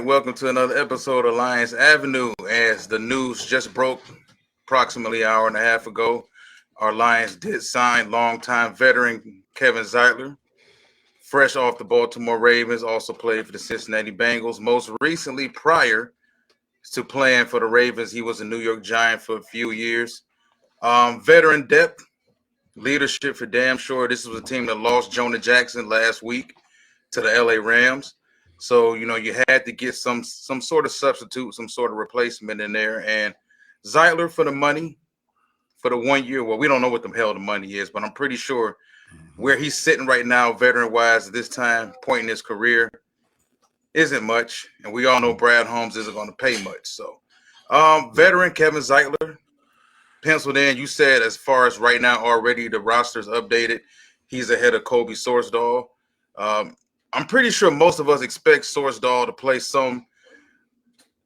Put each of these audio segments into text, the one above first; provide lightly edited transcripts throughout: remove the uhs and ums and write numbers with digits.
welcome to another episode of Lions Avenue. As the news just broke approximately an hour and a half ago, our Lions did sign longtime veteran Kevin Zeitler, fresh off the Baltimore Ravens, also played for the Cincinnati Bengals. Most recently, prior to playing for the Ravens, he was a New York Giant for a few years. Veteran depth, leadership for damn sure. This was a team that lost Jonah Jackson last week to the LA Rams. So, you had to get some sort of substitute, some sort of replacement in there. And Zeitler for the money, for the 1 year. Well, we don't know what the hell the money is, but I'm pretty sure where he's sitting right now, veteran-wise, at this time, point in his career, isn't much. And we all know Brad Holmes isn't going to pay much. So, veteran Kevin Zeitler, penciled in. You said as far as right now already the roster's updated. He's ahead of Kobe Sorsdal. I'm pretty sure most of us expect Sorsdal to play some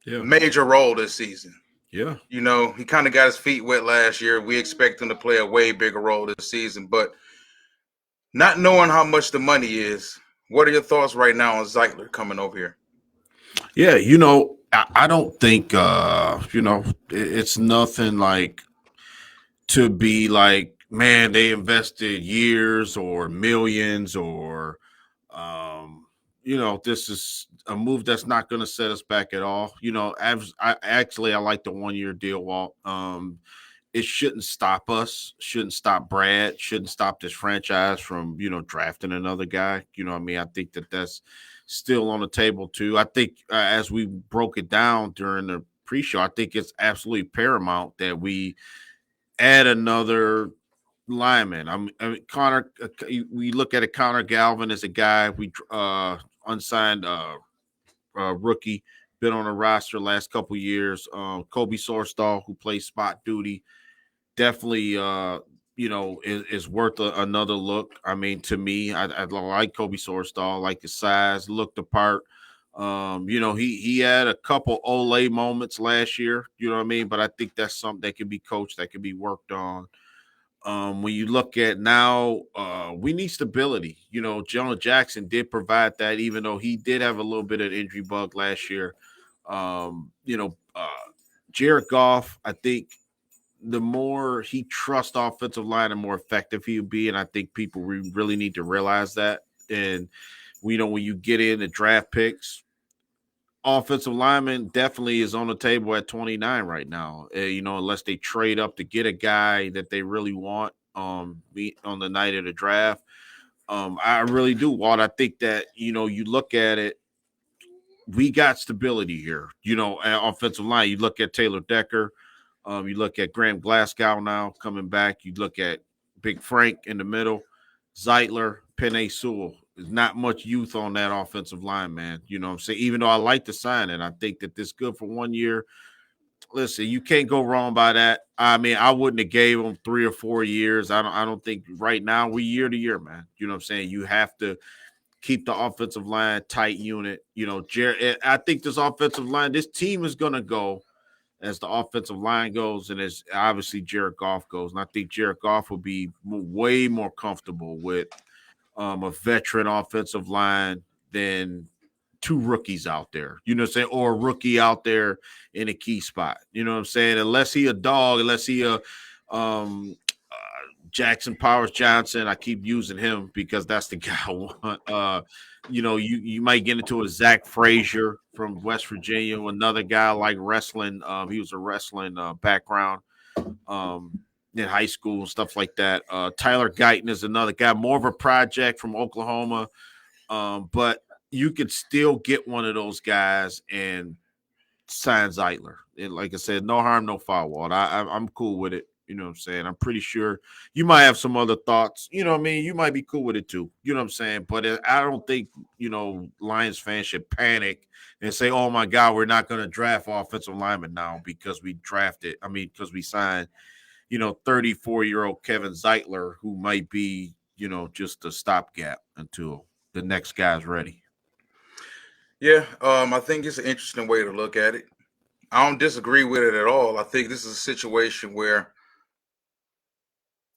major role this season. Yeah. He kind of got his feet wet last year. We expect him to play a way bigger role this season. But not knowing how much the money is, what are your thoughts right now on Zeitler coming over here? Yeah, I don't think, it's nothing like to be like, man, they invested years or millions or, this is a move that's not going to set us back at all. I like the 1 year deal, Walt. It shouldn't stop us, shouldn't stop Brad, shouldn't stop this franchise from, drafting another guy. I think that's still on the table too. I think as we broke it down during the pre-show, I think it's absolutely paramount that we add another lineman. I mean Connor, we look at it, Connor Galvin as a guy, we unsigned rookie, been on the roster last couple years. Kobe Sorsdal, who plays spot duty, definitely is worth another look. I mean, to me, I like Kobe Sorsdal, like his size, looked the part. He had a couple Olay moments last year, but I think that's something that can be coached, that can be worked on. When you look at now, we need stability. Jonah Jackson did provide that, even though he did have a little bit of injury bug last year. Jared Goff, I think the more he trusts offensive line, the more effective he'll be. And I think people really need to realize that. And when you get into draft picks, offensive lineman definitely is on the table at 29 right now. Unless they trade up to get a guy that they really want on the night of the draft. I really do, Walt. I think that, you look at it, we got stability here, offensive line. You look at Taylor Decker. You look at Graham Glasgow now coming back. You look at Big Frank in the middle, Zeitler, Penei Sewell. There's not much youth on that offensive line, man. You know what I'm saying? Even though I like the sign and I think that this good for 1 year. Listen, you can't go wrong by that. I mean, I wouldn't have gave him 3 or 4 years. I don't think right now we year to year, man. You know what I'm saying? You have to keep the offensive line tight unit. I think this offensive line, this team is going to go as the offensive line goes, and as obviously Jared Goff goes. And I think Jared Goff will be way more comfortable with a veteran offensive line than two rookies out there, or a rookie out there in a key spot. You know what I'm saying? Unless he a dog, unless he a Jackson Powers Johnson. I keep using him because that's the guy I want. You might get into a Zach Frazier from West Virginia, another guy like wrestling. He was a wrestling background in high school and stuff like that. Tyler Guyton is another guy, more of a project from Oklahoma. But you could still get one of those guys and sign Zeitler. And like I said, no harm, no foul, Walt. I'm cool with it. You know what I'm saying? I'm pretty sure you might have some other thoughts. You know what I mean? You might be cool with it too. You know what I'm saying? But I don't think, Lions fans should panic and say, oh, my God, we're not going to draft offensive linemen now because because we signed, 34-year-old Kevin Zeitler, who might be, just a stopgap until the next guy's ready. Yeah, I think it's an interesting way to look at it. I don't disagree with it at all. I think this is a situation where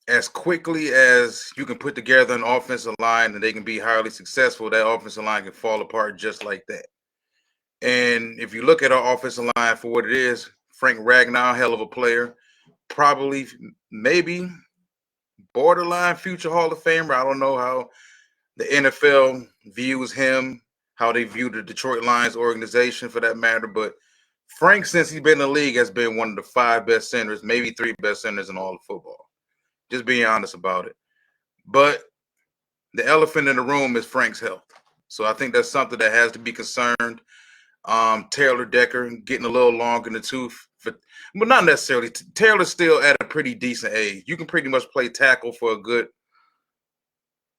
as quickly as you can put together an offensive line and they can be highly successful, that offensive line can fall apart just like that. And if you look at our offensive line for what it is, Frank Ragnow, hell of a player, probably maybe borderline future Hall of Famer. I don't know how the NFL views him, how they view the Detroit Lions organization for that matter. But Frank, since he's been in the league, has been one of the 5 best centers, maybe 3 best centers in all of football. Just being honest about it. But the elephant in the room is Frank's health. So I think that's something that has to be concerned. Taylor Decker getting a little long in the tooth, but not necessarily. Taylor's still at a pretty decent age. You can pretty much play tackle for a good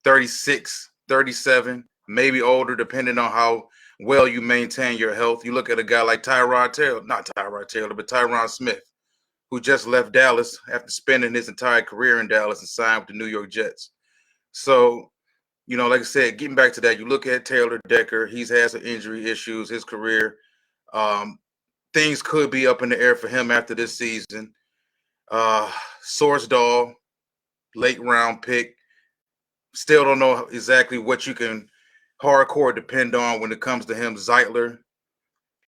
36, 37, maybe older, depending on how well you maintain your health. You look at a guy like Tyron Smith, who just left Dallas after spending his entire career in Dallas and signed with the New York Jets. So, like I said, getting back to that, you look at Taylor Decker, he's had some injury issues, his career. Things could be up in the air for him after this season. Source late round pick. Still don't know exactly what you can hardcore depend on when it comes to him. Zeitler,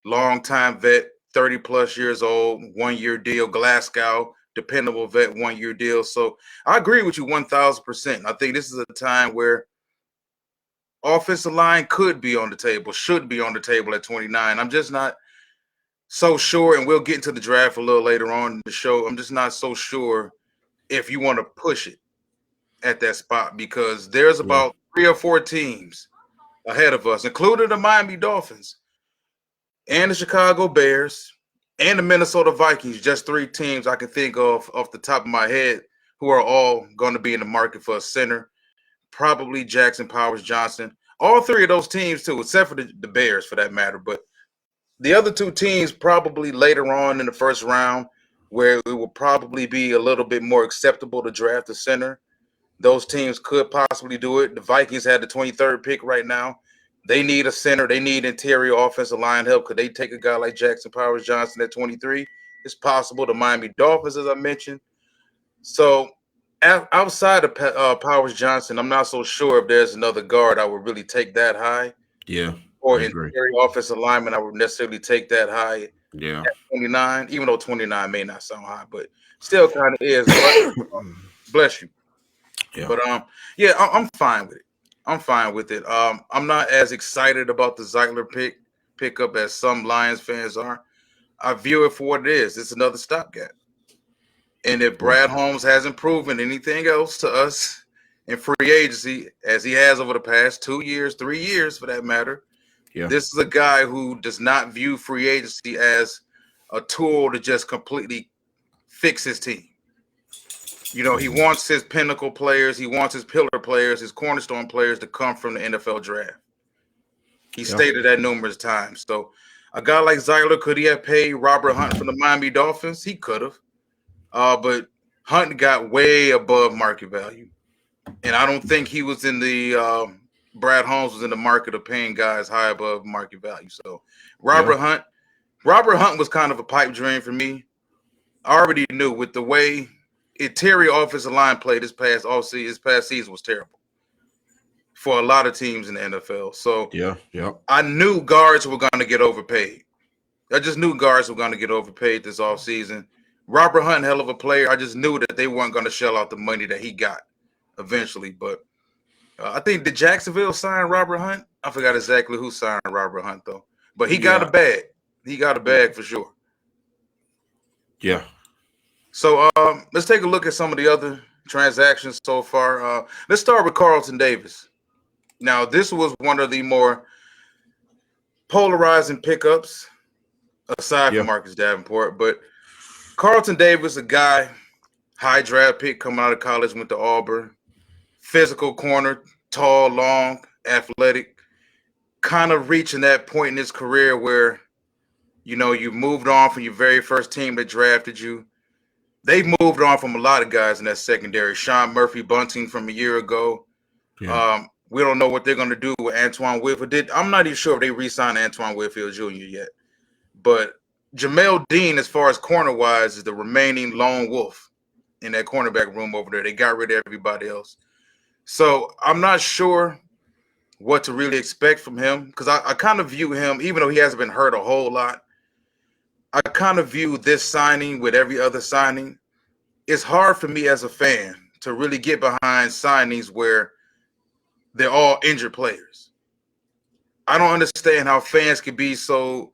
longtime vet, 30 plus years old, 1 year deal. Glasgow, dependable vet, 1 year deal. So I agree with you 1000%. I think this is a time where offensive line could be on the table, should be on the table at 29. I'm just not so sure, and we'll get into the draft a little later on in the show. I'm just not so sure if you want to push it at that spot because there's about 3 or 4 teams ahead of us, including the Miami Dolphins and the Chicago Bears and the Minnesota Vikings. Just 3 teams I can think of off the top of my head who are all going to be in the market for a center. Probably Jackson Powers Johnson. All 3 of those teams too, except for the Bears for that matter. But the other 2 teams probably later on in the first round where it will probably be a little bit more acceptable to draft a center. Those teams could possibly do it. The Vikings had the 23rd pick right now. They need a center. They need interior offensive line help. Could they take a guy like Jackson Powers Johnson at 23? It's possible. The Miami Dolphins, as I mentioned. So outside of Powers Johnson, I'm not so sure if there's another guard I would really take that high. Yeah. Or interior offensive lineman I would necessarily take that high. Yeah. At 29, even though 29 may not sound high, but still kind of is. Bless you. Yeah. But I'm fine with it. I'm fine with it. I'm not as excited about the Zeitler pickup as some Lions fans are. I view it for what it is. It's another stopgap. And if Brad Holmes hasn't proven anything else to us in free agency, as he has over the past 2 years, 3 years for that matter, this is a guy who does not view free agency as a tool to just completely fix his team. He wants his pinnacle players, he wants his pillar players, his cornerstone players to come from the NFL draft. He stated that numerous times. So a guy like Zeitler, could he have paid Robert Hunt from the Miami Dolphins? He could have. But Hunt got way above market value. And I don't think he was in the Brad Holmes was in the market of paying guys high above market value. So Robert Hunt was kind of a pipe dream for me. I already knew with the way interior offensive line play this past season was terrible for a lot of teams in the NFL. So I knew guards were going to get overpaid. I just knew guards were going to get overpaid this offseason. Robert Hunt, hell of a player. I just knew that they weren't going to shell out the money that he got eventually. But I think did Jacksonville sign Robert Hunt? I forgot exactly who signed Robert Hunt though. But he got a bag. He got a bag for sure. Yeah. So let's take a look at some of the other transactions so far. Let's start with Carlton Davis. Now, this was one of the more polarizing pickups aside from Marcus Davenport. But Carlton Davis, a guy, high draft pick coming out of college, went to Auburn. Physical corner, tall, long, athletic. Kind of reaching that point in his career where, you moved on from your very first team that drafted you. They've moved on from a lot of guys in that secondary. Sean Murphy-Bunting from a year ago. Yeah. We don't know what they're going to do with Antoine Whitfield. I'm not even sure if they re-signed Antoine Whitfield Jr. yet. But Jamel Dean, as far as corner-wise, is the remaining lone wolf in that cornerback room over there. They got rid of everybody else. So I'm not sure what to really expect from him. Because I kind of view him, even though he hasn't been hurt a whole lot, I kind of view this signing with every other signing. It's hard for me as a fan to really get behind signings where they're all injured players. I don't understand how fans can be so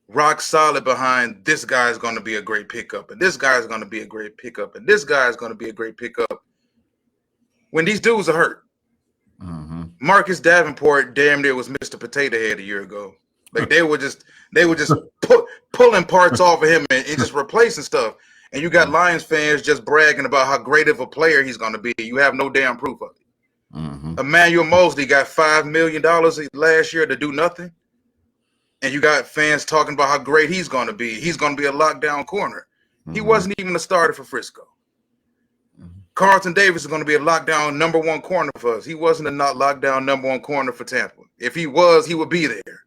rock solid behind this guy is going to be a great pickup, and this guy is going to be a great pickup, and this guy is going to be a great pickup when these dudes are hurt. Mm-hmm. Marcus Davenport damn near was Mr. Potato Head a year ago. Like they were just pulling parts off of him and just replacing stuff. And you got Lions fans just bragging about how great of a player he's going to be. You have no damn proof of it. Mm-hmm. Emmanuel Mosley got $5 million last year to do nothing. And you got fans talking about how great he's going to be. He's going to be a lockdown corner. Mm-hmm. He wasn't even a starter for Frisco. Mm-hmm. Carlton Davis is going to be a lockdown number one corner for us. He wasn't a not lockdown number one corner for Tampa. If he was, he would be there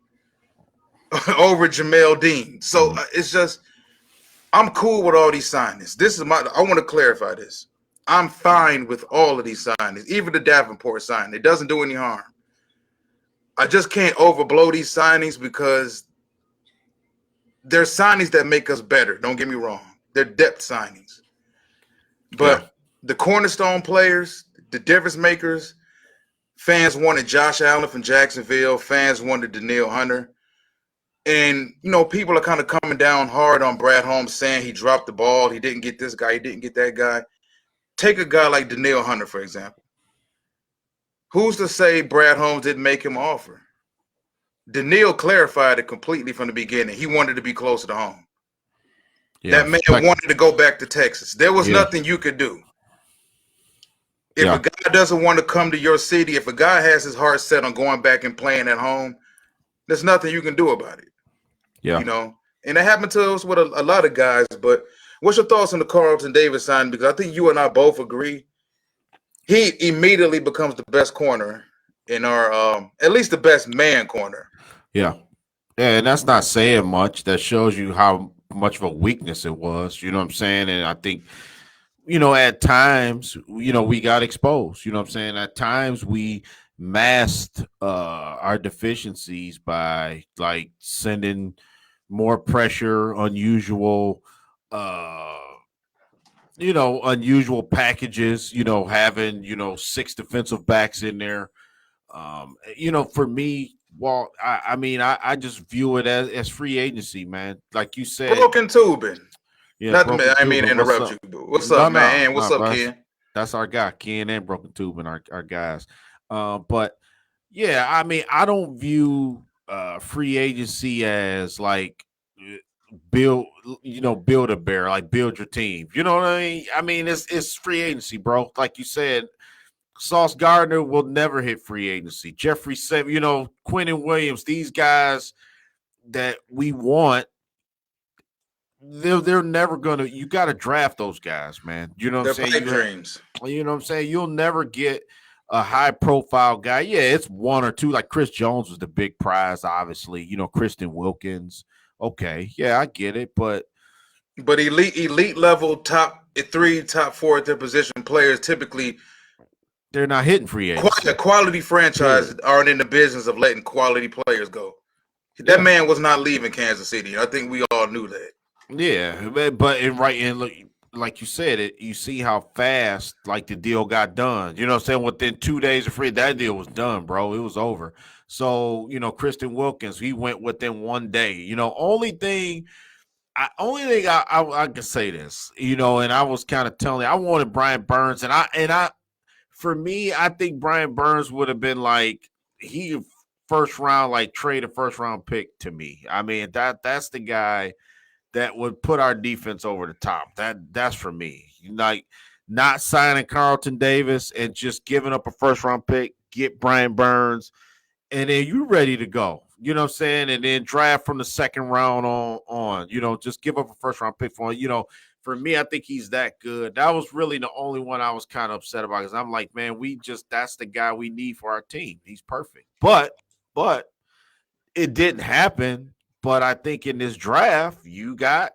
over Jamel Dean. So it's just, I'm cool with all these signings. I want to clarify this. I'm fine with all of these signings, even the Davenport sign. It doesn't do any harm. I just can't overblow these signings because they're signings that make us better. Don't get me wrong. They're depth signings. But the cornerstone players, the difference makers, fans wanted Josh Allen from Jacksonville. Fans wanted Danielle Hunter. And, people are kind of coming down hard on Brad Holmes saying he dropped the ball. He didn't get this guy. He didn't get that guy. Take a guy like Danielle Hunter, for example. Who's to say Brad Holmes didn't make him an offer? Danielle clarified it completely from the beginning. He wanted to be closer to home. Yeah, that man wanted to go back to Texas. There was nothing you could do. If a guy doesn't want to come to your city, if a guy has his heart set on going back and playing at home, there's nothing you can do about it. Yeah. And it happened to us with a lot of guys. But what's your thoughts on the Carlton Davis signing? Because I think you and I both agree he immediately becomes the best corner in our at least the best man corner. Yeah. And that's not saying much. That shows you how much of a weakness it was. You know what I'm saying? And I think, at times, we got exposed. You know what I'm saying? At times we masked our deficiencies by like sending more pressure, unusual unusual packages, having, 6 defensive backs in there. For me, I just view it as free agency, man. Like you said, broken tubing. Yeah, I mean interrupt you. What's up, man? What's up, Ken? That's our guy, Ken and Broken Tubing, our guys. But yeah, I don't view free agency as like build a bear, like build your team. You know what I mean? I mean, it's free agency, bro. Like you said, Sauce Gardner will never hit free agency. Jeffrey Seven, Quentin Williams, these guys that we want, they're never gonna. You got to draft those guys, man. You know what I'm saying? Dreams. You know what I'm saying? You'll never get a high profile guy. Yeah, it's one or two. Like Chris Jones was the big prize, obviously. Kristen Wilkins. Okay, yeah, I get it, but elite level top 3, top 4 at their position players typically they're not hitting free agency. Quality franchises aren't in the business of letting quality players go. That man was not leaving Kansas City. I think we all knew that. Yeah, but like you said, you see how fast like the deal got done. You know what I'm saying? Within 2 days of free, that deal was done, bro. It was over. So, Kristen Wilkins, he went within 1 day. Only thing I can say this, and I was kind of telling you, I wanted Brian Burns, and I for me, I think Brian Burns would have been like first round, like trade a first round pick to me. I mean, that's the guy that would put our defense over the top. That's for me. Like not signing Carlton Davis and just giving up a first round pick, get Brian Burns, and then you ready to go. You know what I'm saying? And then draft from the second round on. Just give up a first round pick for him. For me, I think he's that good. That was really the only one I was kind of upset about because I'm like, man, that's the guy we need for our team. He's perfect. But it didn't happen. But I think in this draft, you got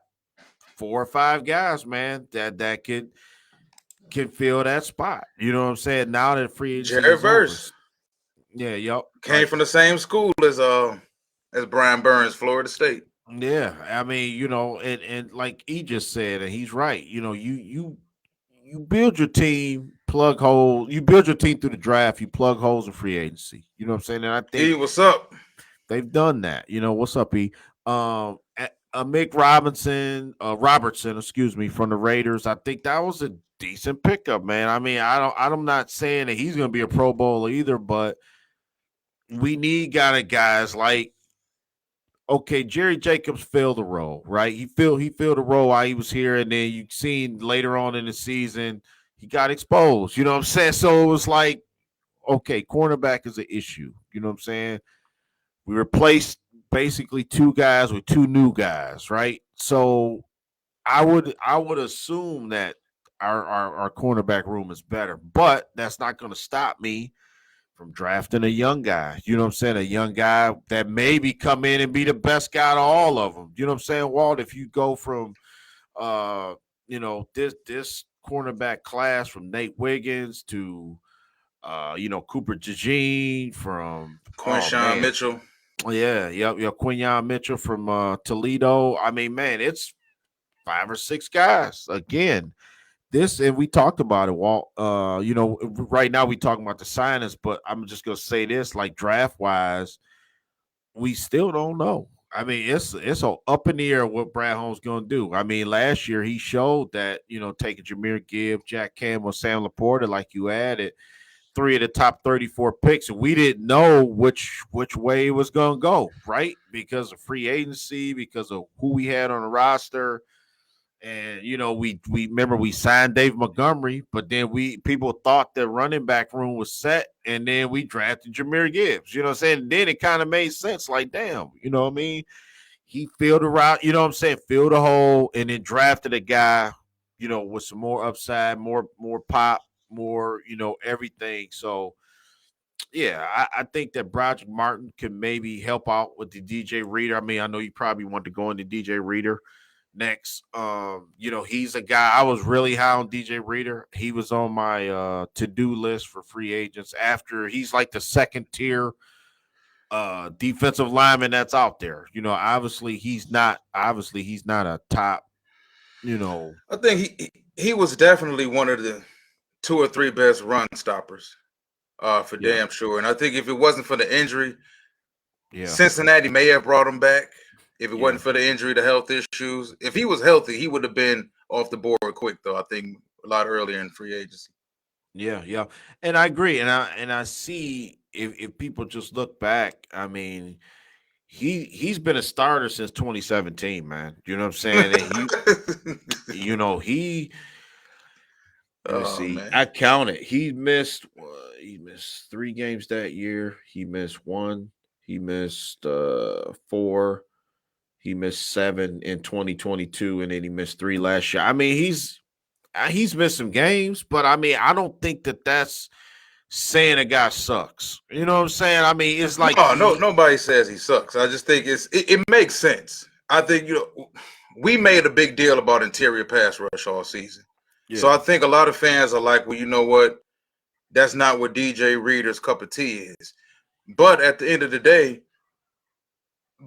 4 or 5 guys, man, that can fill that spot. You know what I'm saying? Now that free agency Jared Verse. Yeah, yep. Came from the same school as Brian Burns, Florida State. Yeah, I mean, and like he just said, and he's right. You build your team, plug holes. You build your team through the draft. You plug holes in free agency. You know what I'm saying? And I think What's up? they've done that. What's up, E? Mick Robertson, excuse me, from the Raiders. I think that was a decent pickup, man. I mean, I'm not saying that he's going to be a Pro Bowler either, but we need guys like. Okay, Jerry Jacobs filled the role, right? He filled the role while he was here, and then you seen later on in the season he got exposed. You know what I'm saying? So it was like, okay, cornerback is an issue. You know what I'm saying? We replaced basically two guys with two new guys, right? So I would assume that our cornerback room is better, but that's not going to stop me from drafting a young guy. You know what I'm saying? A young guy that maybe come in and be the best guy to all of them. You know what I'm saying, Walt? If you go from this cornerback class from Nate Wiggins to Cooper DeJean from Quinshawn Mitchell. Yeah, Quinyon Mitchell from Toledo. I mean, man, it's 5 or 6 guys. Again, and we talked about it, Walt. Right now we talking about the signings, but I'm just gonna say this: like draft wise, we still don't know. I mean, it's all up in the air what Brad Holmes gonna do. I mean, last year he showed that taking Jahmyr Gibbs, Jack Campbell, Sam Laporta, like you added 3 of the top 34 picks, and we didn't know which way it was gonna go, right? Because of free agency, because of who we had on the roster. And we remember we signed Dave Montgomery, but then people thought the running back room was set, and then we drafted Jahmyr Gibbs. You know what I'm saying? And then it kind of made sense. Like, damn, you know what I mean? He filled the route, you know what I'm saying? Filled the hole, and then drafted a guy, with some more upside, more pop, more, everything. So yeah, I think that Broderick Martin can maybe help out with the DJ Reader. I mean, I know you probably want to go into DJ Reader next. He's a guy I was really high on. DJ Reader. He was on my to-do list for free agents after he's like the second tier defensive lineman that's out there. Obviously he's not a top, I think he was definitely one of the 2 or 3 best run stoppers for damn sure. And I think if it wasn't for the injury, Cincinnati may have brought him back. If it wasn't for the injury, the health issues, if he was healthy, he would have been off the board quick, though. I think a lot earlier in free agency. Yeah, and I agree, and I see if people just look back. I mean, he's been a starter since 2017, man. You know what I'm saying? And he let's see. Man. I counted. He missed 3 games that year. He missed 1. He missed 4. He missed 7 in 2022, and then he missed 3 last year. I mean, he's missed some games, but I mean, I don't think that's saying a guy sucks. You know what I'm saying? I mean, it's like nobody says he sucks. I just think it makes sense. I think we made a big deal about interior pass rush all season, so I think a lot of fans are like, well, you know what? That's not what DJ Reader's cup of tea is. But at the end of the day,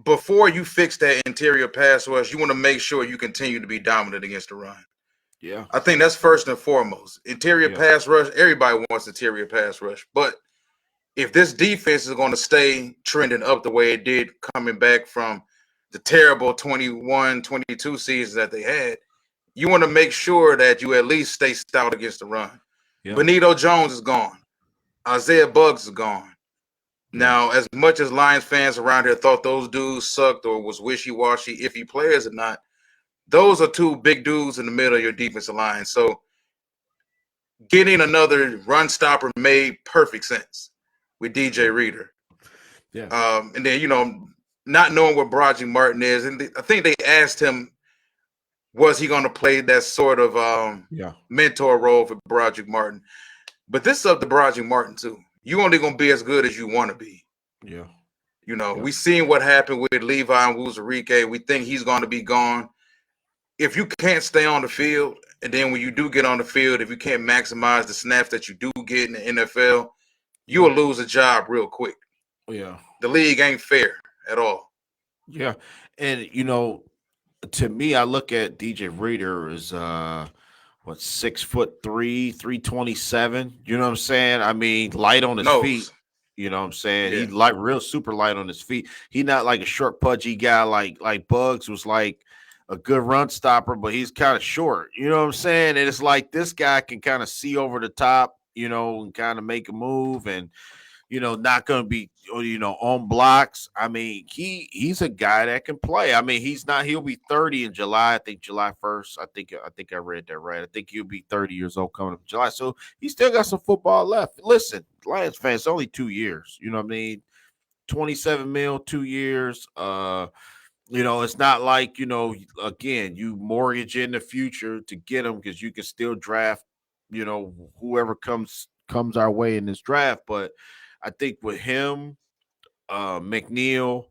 before you fix that interior pass rush, you want to make sure you continue to be dominant against the run. Yeah. I think that's first and foremost. Interior pass rush, everybody wants interior pass rush. But if this defense is going to stay trending up the way it did coming back from the terrible 21, 22 seasons that they had, you want to make sure that you at least stay stout against the run. Yeah. Benito Jones is gone. Isaiah Buggs is gone. Now, as much as Lions fans around here thought those dudes sucked or was wishy-washy, iffy players or not, those are 2 big dudes in the middle of your defensive line. So getting another run stopper made perfect sense with DJ Reader. Yeah. And then, not knowing what Broderick Martin is, and I think they asked him, was he going to play that sort of mentor role for Broderick Martin? But this is up to Broderick Martin, too. You're only going to be as good as you want to be. Yeah. We seen what happened with Levi and Wuzurike. We think he's going to be gone. If you can't stay on the field, and then when you do get on the field, if you can't maximize the snaps that you do get in the NFL, you will lose a job real quick. Yeah. The league ain't fair at all. Yeah. And to me, I look at DJ Reader as 6'3", 327. You know what I'm saying? I mean, light on his feet. Nose. You know what I'm saying? Yeah. He's like real super light on his feet. He not like a short pudgy guy like Bugs was like a good run stopper, but he's kind of short. You know what I'm saying? And it's like this guy can kind of see over the top, and kind of make a move and not going to be, on blocks. I mean, he's a guy that can play. I mean, he'll be 30 in July. I think July 1st. I think I read that right. I think he'll be 30 years old coming up in July. So he still got some football left. Listen, Lions fans, only 2 years. You know what I mean? 27 mil, 2 years. It's not like, again, you mortgage in the future to get him because you can still draft, whoever comes our way in this draft. But I think with him, McNeil,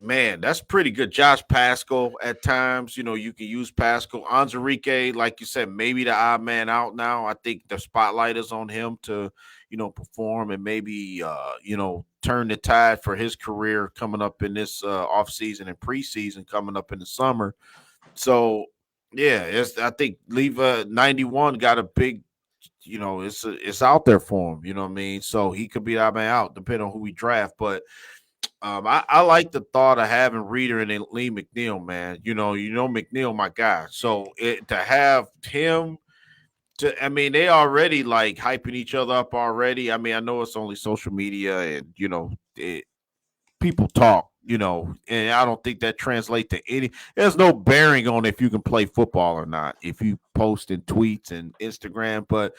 man, that's pretty good. Josh Pascal at times, you can use Pascal. Anzarike, like you said, maybe the odd man out now. I think the spotlight is on him to, perform and maybe, turn the tide for his career coming up in this offseason and preseason coming up in the summer. So, yeah, I think Leva 91 got a big, it's out there for him. You know what I mean? So he could be that man out, depending on who we draft. But I like the thought of having Reader and then Lee McNeil, man. McNeil, my guy. So to have him, they already like hyping each other up already. I mean, I know it's only social media and people talk, and I don't think that translates to any. There's no bearing on if you can play football or not. If you post in tweets and Instagram, but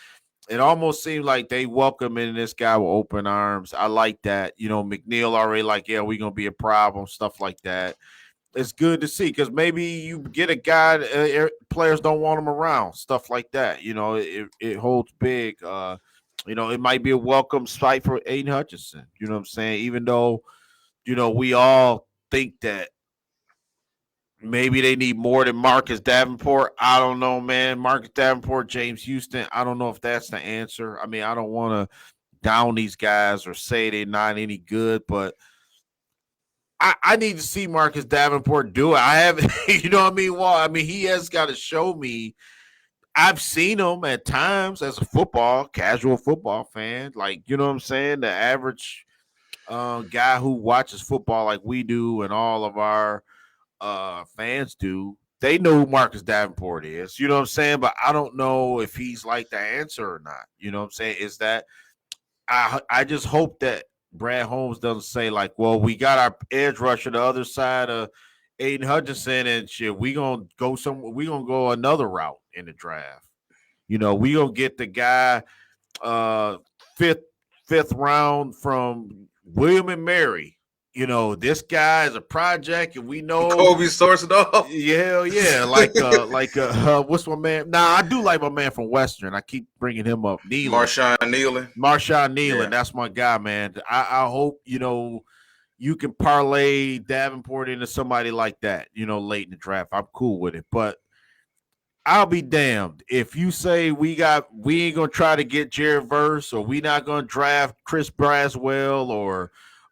it almost seems like they welcoming this guy with open arms. I like that. McNeil already like, yeah, we're gonna be a problem, stuff like that. It's good to see because maybe you get a guy, players don't want him around, stuff like that. It holds big. It might be a welcome sight for Aiden Hutchinson. You know what I'm saying? Even though, we all think that maybe they need more than Marcus Davenport. I don't know, man. Marcus Davenport, James Houston. I don't know if that's the answer. I mean, I don't want to down these guys or say they're not any good, but I need to see Marcus Davenport do it. I haven't, you know what I mean? Well, I mean, he has got to show me. I've seen him at times as a casual football fan. Like, you know what I'm saying? The average guy who watches football like we do and all of our fans do, they know who Marcus Davenport is. You know what I'm saying? But I don't know if he's like the answer or not. You know what I'm saying? Is that I just hope that Brad Holmes doesn't say like, well, we got our edge rusher the other side of Aiden Hutchinson and shit. We gonna go another route in the draft. We gonna get the guy fifth round from William and Mary. This guy is a project, and we know Kobe Sorsadov. Yeah, what's my man? Nah, I do like my man from Western. I keep bringing him up. Marshawn Nealon. Yeah. That's my guy, man. I hope you can parlay Davenport into somebody like that. Late in the draft, I'm cool with it, but I'll be damned if you say we ain't gonna try to get Jared Verse or we not gonna draft Chris Braswell or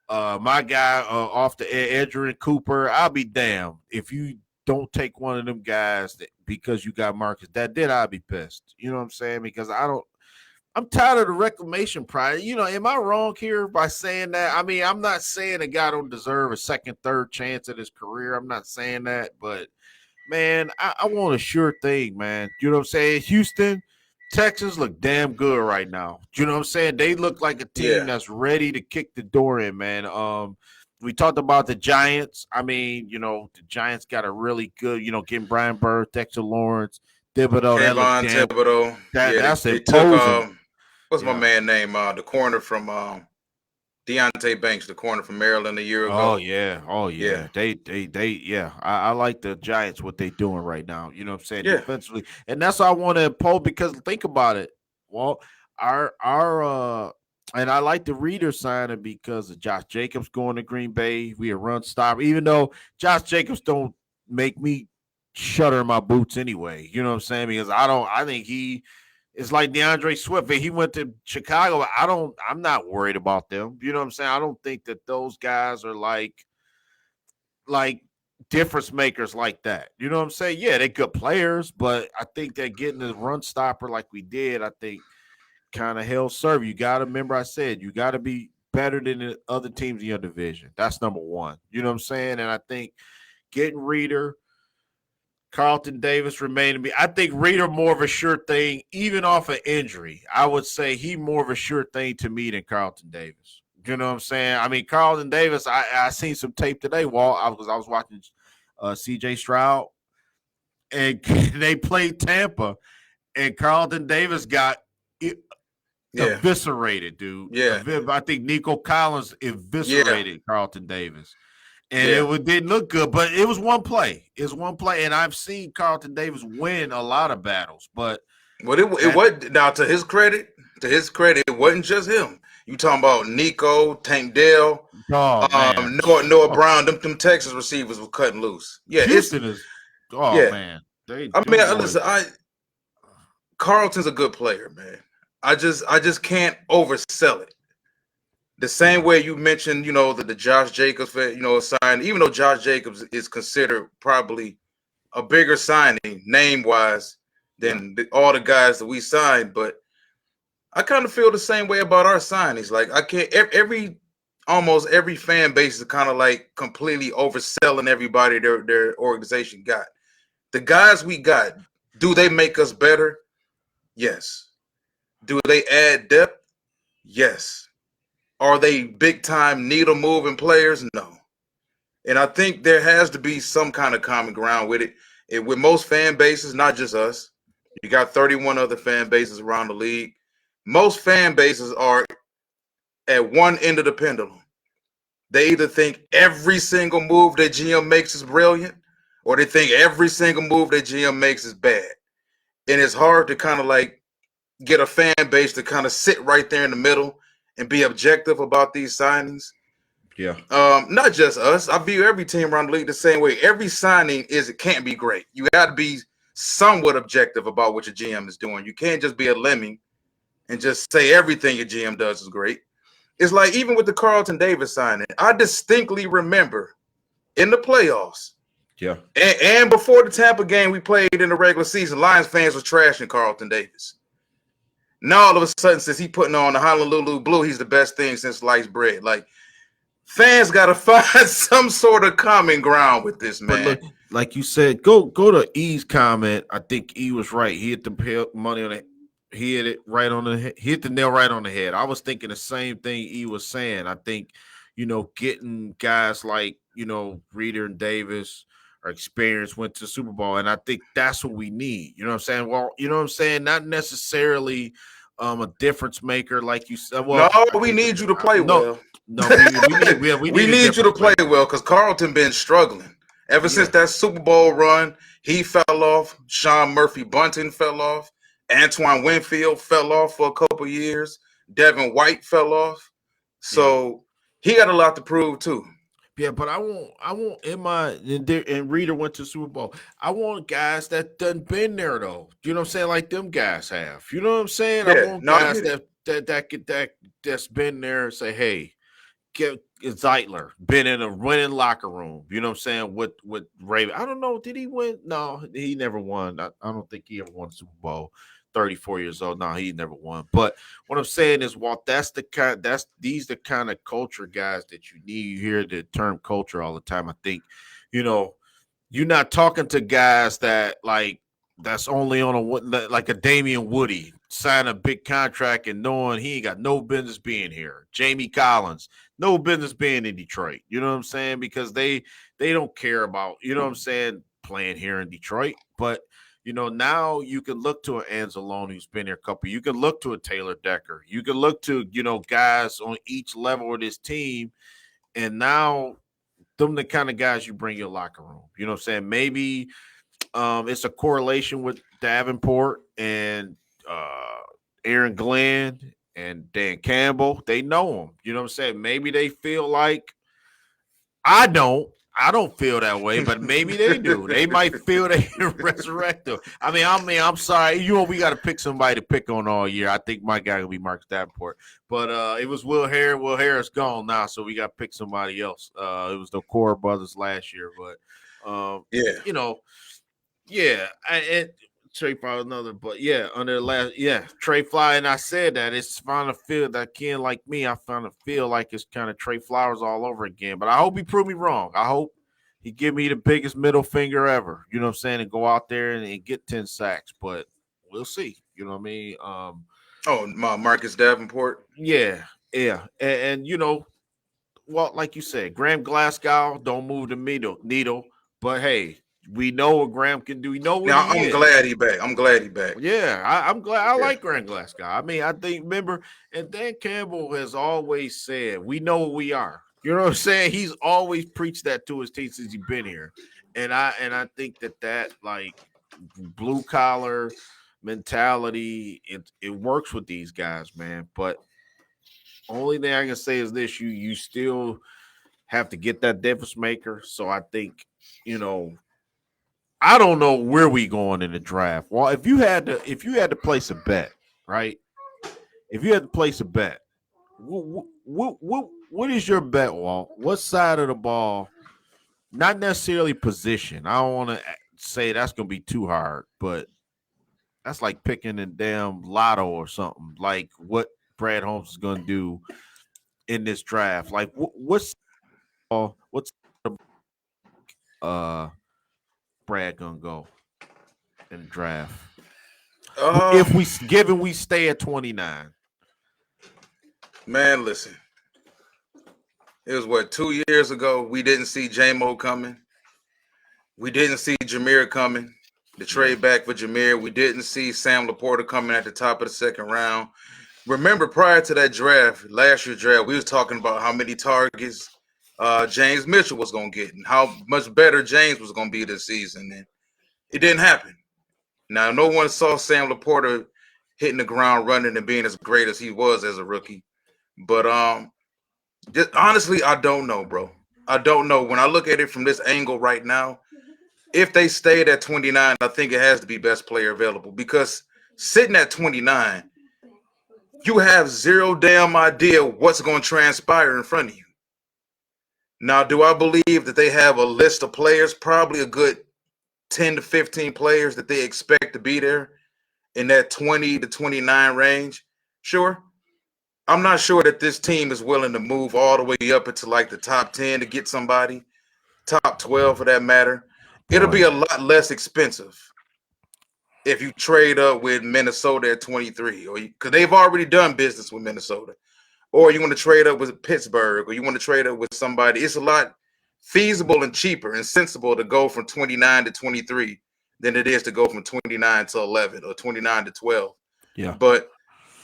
my guy off the Adrian Cooper. I'll be damned if you don't take one of them guys because you got Marcus. I'll be pissed. You know what I'm saying? Because I'm tired of the reclamation pride. Am I wrong here by saying that? I mean, I'm not saying a guy don't deserve a second, third chance at his career. I'm not saying that, but man, I want a sure thing, man. You know what I'm saying? Houston, Texas look damn good right now. You know what I'm saying? They look like a team that's ready to kick the door in, man. We talked about the Giants. I mean, the Giants got a really good, getting Brian Burr, Dexter Lawrence, Thibodeau. Thibodeau. That's they imposing. Took, what's my man name? The corner from Deontay Banks, the corner from Maryland a year ago. Oh yeah. They I like the Giants, what they doing right now. You know what I'm saying? Defensively. And that's what I want to impose because think about it. Well, our and I like the Reader signing because of Josh Jacobs going to Green Bay. We a run stopper, even though Josh Jacobs don't make me shudder in my boots anyway. You know what I'm saying? Because I think he It's like DeAndre Swift. He went to Chicago. I'm not worried about them. You know what I'm saying? I don't think that those guys are like difference makers like that. You know what I'm saying? Yeah, they're good players, but I think that getting a run stopper like we did, I think kind of hell serve. You got to remember, I said you got to be better than the other teams in your division. That's number one. You know what I'm saying? And I think getting Reader, Carlton Davis remain to be. I think Reader more of a sure thing, even off an injury. I would say he more of a sure thing to me than Carlton Davis. You know what I'm saying? I mean, Carlton Davis. I seen some tape today. Walt, I was watching C.J. Stroud, and they played Tampa, and Carlton Davis got eviscerated, dude. Yeah, I think Nico Collins eviscerated Carlton Davis. And it didn't look good, but it was one play. It's one play, and I've seen Carlton Davis win a lot of battles. But it was now to his credit, it wasn't just him. You talking about Nico, Tank Dell, Noah Brown, them Texas receivers were cutting loose. Yeah, Houston is. Man, listen, Carlton's a good player, man. I just can't oversell it. The same way you mentioned, the Josh Jacobs, sign, even though Josh Jacobs is considered probably a bigger signing name-wise than all the guys that we signed, but I kind of feel the same way about our signings. Like I can't almost every fan base is kind of like completely overselling everybody their organization got. The guys we got, do they make us better? Yes. Do they add depth? Yes. Are they big-time needle-moving players? No. And I think there has to be some kind of common ground with it. And with most fan bases, not just us, you got 31 other fan bases around the league. Most fan bases are at one end of the pendulum. They either think every single move that GM makes is brilliant, or they think every single move that GM makes is bad. And it's hard to kind of like get a fan base to kind of sit right there in the middle and be objective about these signings. Yeah. Not just us. I view every team around the league the same way. Every signing it can't be great. You got to be somewhat objective about what your GM is doing. You can't just be a lemming and just say everything your GM does is great. It's like even with the Carlton Davis signing, I distinctly remember in the playoffs, and before the Tampa game we played in the regular season, Lions fans were trashing Carlton Davis. Now all of a sudden, since he putting on the Honolulu Blue, he's the best thing since sliced bread. Like fans got to find some sort of common ground with this, man. But look, like you said, go to E's comment. I think E was right. He hit the money on it. He hit it right on the. He hit the nail right on the head. I was thinking the same thing E was saying. I think, getting guys like Reader and Davis or experience went to the Super Bowl, and I think that's what we need. You know what I'm saying? Well, you know what I'm saying? Not necessarily a difference maker like you said. Well, no, we need you to play well. No, we need you to play well because Carlton been struggling ever since that Super Bowl run. He fell off. Sean Murphy Bunting fell off. Antoine Winfield fell off for a couple of years. Devin White fell off. So he got a lot to prove too. Yeah, but I want and Reader went to Super Bowl. I want guys that done been there though. You know what I'm saying? Like them guys have. You know what I'm saying? I want guys that's been there and say, hey, get Zeitler been in a winning locker room. You know what I'm saying? With Raven. I don't know. Did he win? No, he never won. I don't think he ever won a Super Bowl. 34 years old. No, he never won. But what I'm saying is, Walt, these the kind of culture guys that you need. You hear the term culture all the time. I think, you're not talking to guys that that's only on like a Damian Woody sign a big contract and knowing he ain't got no business being here. Jamie Collins, no business being in Detroit. You know what I'm saying? Because they don't care about, playing here in Detroit. But now you can look to an Anzalone who's been here a couple. You can look to a Taylor Decker. You can look to, guys on each level of this team. And now them the kind of guys you bring your locker room. You know what I'm saying? Maybe it's a correlation with Davenport and Aaron Glenn and Dan Campbell. They know him. You know what I'm saying? Maybe they feel like I don't I don't feel that way, but maybe they do. They might feel they can resurrect him. I'm sorry. We got to pick somebody to pick on all year. I think my guy will be Marcus Davenport, but it was Will Harris. Will Harris gone now, so we got to pick somebody else. It was the Core brothers last year, but and Trey Fly another, but under the last, Trey Fly, and I said that it's finally feel that kid like me. I finally feel like it's kind of Trey Flowers all over again. But I hope he prove me wrong. I hope he give me the biggest middle finger ever. You know what I'm saying? And go out there and get 10 sacks. But we'll see. You know what I mean? Marcus Davenport. Yeah. And well, like you said, Graham Glasgow don't move the needle. But hey, we know what Graham can do. We know what I'm glad he back. Yeah, I'm glad. I like Graham Glasgow. I mean, I think, remember, and Dan Campbell has always said, we know what we are. You know what I'm saying? He's always preached that to his team since he's been here. And I think that like blue collar mentality, it works with these guys, man. But only thing I can say is this: you still have to get that difference maker. So I think, I don't know where we going in the draft. Well, if you had to place a bet, right? If you had to place a bet, what is your bet, Walt? What side of the ball? Not necessarily position. I don't want to say that's going to be too hard, but that's like picking a damn lotto or something. Like what Brad Holmes is going to do in this draft. Like what's Brad gonna go in the draft? If we stay at 29. Man, listen. It was 2 years ago. We didn't see J-Mo coming. We didn't see Jameer coming. The trade back for Jameer. We didn't see Sam Laporta coming at the top of the second round. Remember, prior to that draft, last year's draft, we was talking about how many targets James Mitchell was going to get and how much better James was going to be this season. And it didn't happen. Now, no one saw Sam Laporta hitting the ground running and being as great as he was as a rookie. But honestly, I don't know, bro. I don't know. When I look at it from this angle right now, if they stayed at 29, I think it has to be best player available, because sitting at 29, you have zero damn idea what's going to transpire in front of you. Now, do I believe that they have a list of players, probably a good 10 to 15 players that they expect to be there in that 20 to 29 range? Sure. I'm not sure that this team is willing to move all the way up into like the top 10 to get somebody, top 12 for that matter. It'll be a lot less expensive if you trade up with Minnesota at 23, or because they've already done business with Minnesota, or you want to trade up with Pittsburgh, or you want to trade up with somebody. It's a lot feasible and cheaper and sensible to go from 29 to 23 than it is to go from 29 to 11 or 29 to 12. Yeah. But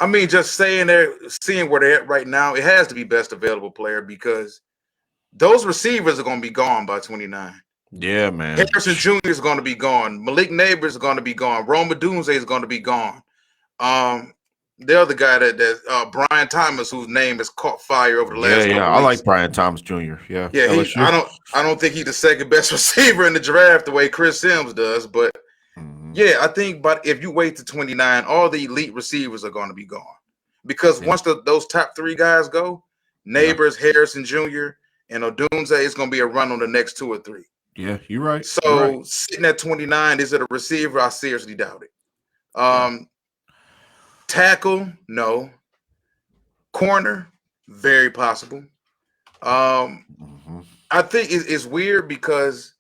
I mean, just saying there, seeing where they're at right now, it has to be best available player, because those receivers are going to be gone by 29. Yeah, man. Harrison Jr. is going to be gone. Malik Neighbors is going to be gone. Rome Odunze is going to be gone. The other guy that Brian Thomas, whose name has caught fire over the last couple weeks. I like Brian Thomas Jr. Yeah. I don't think he's the second best receiver in the draft the way Chris Sims does, but I think. But if you wait to 29, all the elite receivers are going to be gone, because once those top three guys go, Neighbors, Harrison Jr., and Odunze, it's going to be a run on the next two or three. Yeah, you're right. So sitting at 29, is it a receiver? I seriously doubt it. Tackle, no. Corner, very possible. I think it's weird because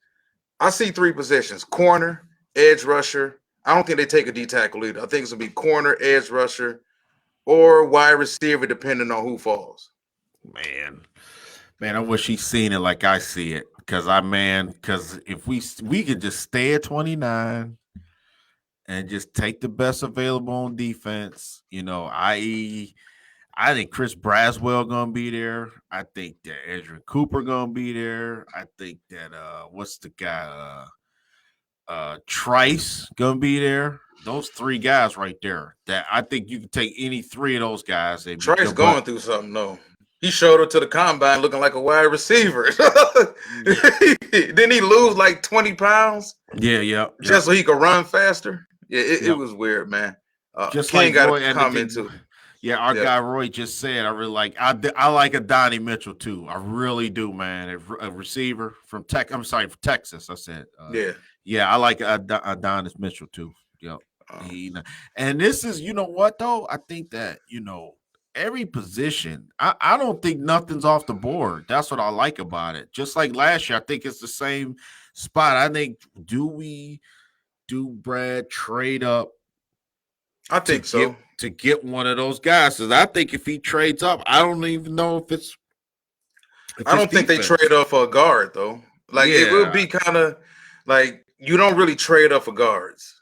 I see three positions: corner, edge rusher. I don't think they take a D tackle either. I think it's going to be corner, edge rusher, or wide receiver, depending on who falls. Man, I wish he's seen it like I see it. Because if we could just stay at 29 and just take the best available on defense, i.e., I think Chris Braswell gonna be there. I think that Ezra Cooper gonna be there. I think that what's the guy? Trice gonna be there. Those three guys right there. That I think you can take any three of those guys. Trice going through something though. He showed up to the combine looking like a wide receiver. Didn't he lose like 20 pounds? Yeah. Just so he could run faster? Yeah, it Yep. was weird, man. Just Ken like got Roy a and comment too. Yeah, our guy Roy just said, I really like. I like Adonai Mitchell too. I really do, man. A receiver from from Texas. I said, yeah. I like Adonis Mitchell too. Yep. And this is, you know what though? I think that every position. I don't think nothing's off the board. That's what I like about it. Just like last year, I think it's the same spot. I think do Brad trade up? I think so. To get one of those guys. Because I think if he trades up, I don't even know if it's. I don't think they trade up for a guard, though. Like, it would be kind of like you don't really trade up for guards,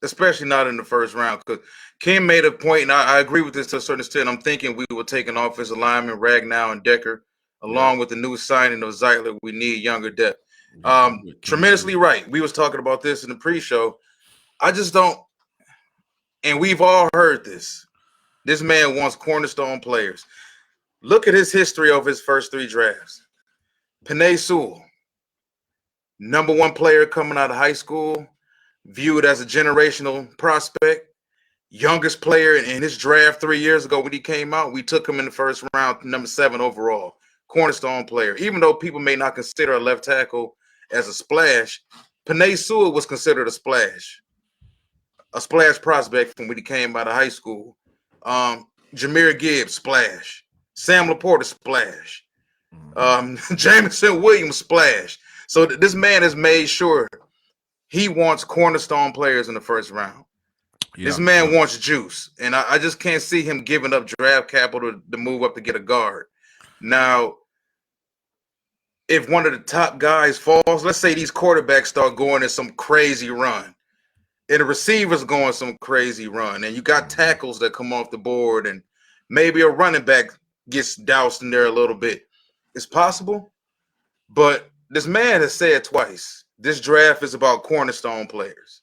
especially not in the first round. Because Kim made a point, and I agree with this to a certain extent. I'm thinking we will take an offensive lineman, Ragnow and Decker, along with the new signing of Zeitler. We need younger depth. Tremendously right. We was talking about this in the pre-show. I just don't. And we've all heard this. This man wants cornerstone players. Look at his history of his first 3 drafts. Penei Sewell, number 1 player coming out of high school, viewed as a generational prospect. Youngest player in his draft 3 years ago when he came out. We took him in the first round, number 7 overall. Cornerstone player. Even though people may not consider a left tackle as a splash, Penei Sewell was considered a splash prospect from when he came out of high school. Jahmyr Gibbs, splash. Sam Laporta, splash. Jameson Williams, splash. So this man has made sure he wants cornerstone players in the first round. Yeah. This man wants juice, and I just can't see him giving up draft capital to move up to get a guard. Now, if one of the top guys falls, let's say these quarterbacks start going in some crazy run, and the receivers going some crazy run, and you got tackles that come off the board, and maybe a running back gets doused in there a little bit. It's possible, but this man has said twice, this draft is about cornerstone players.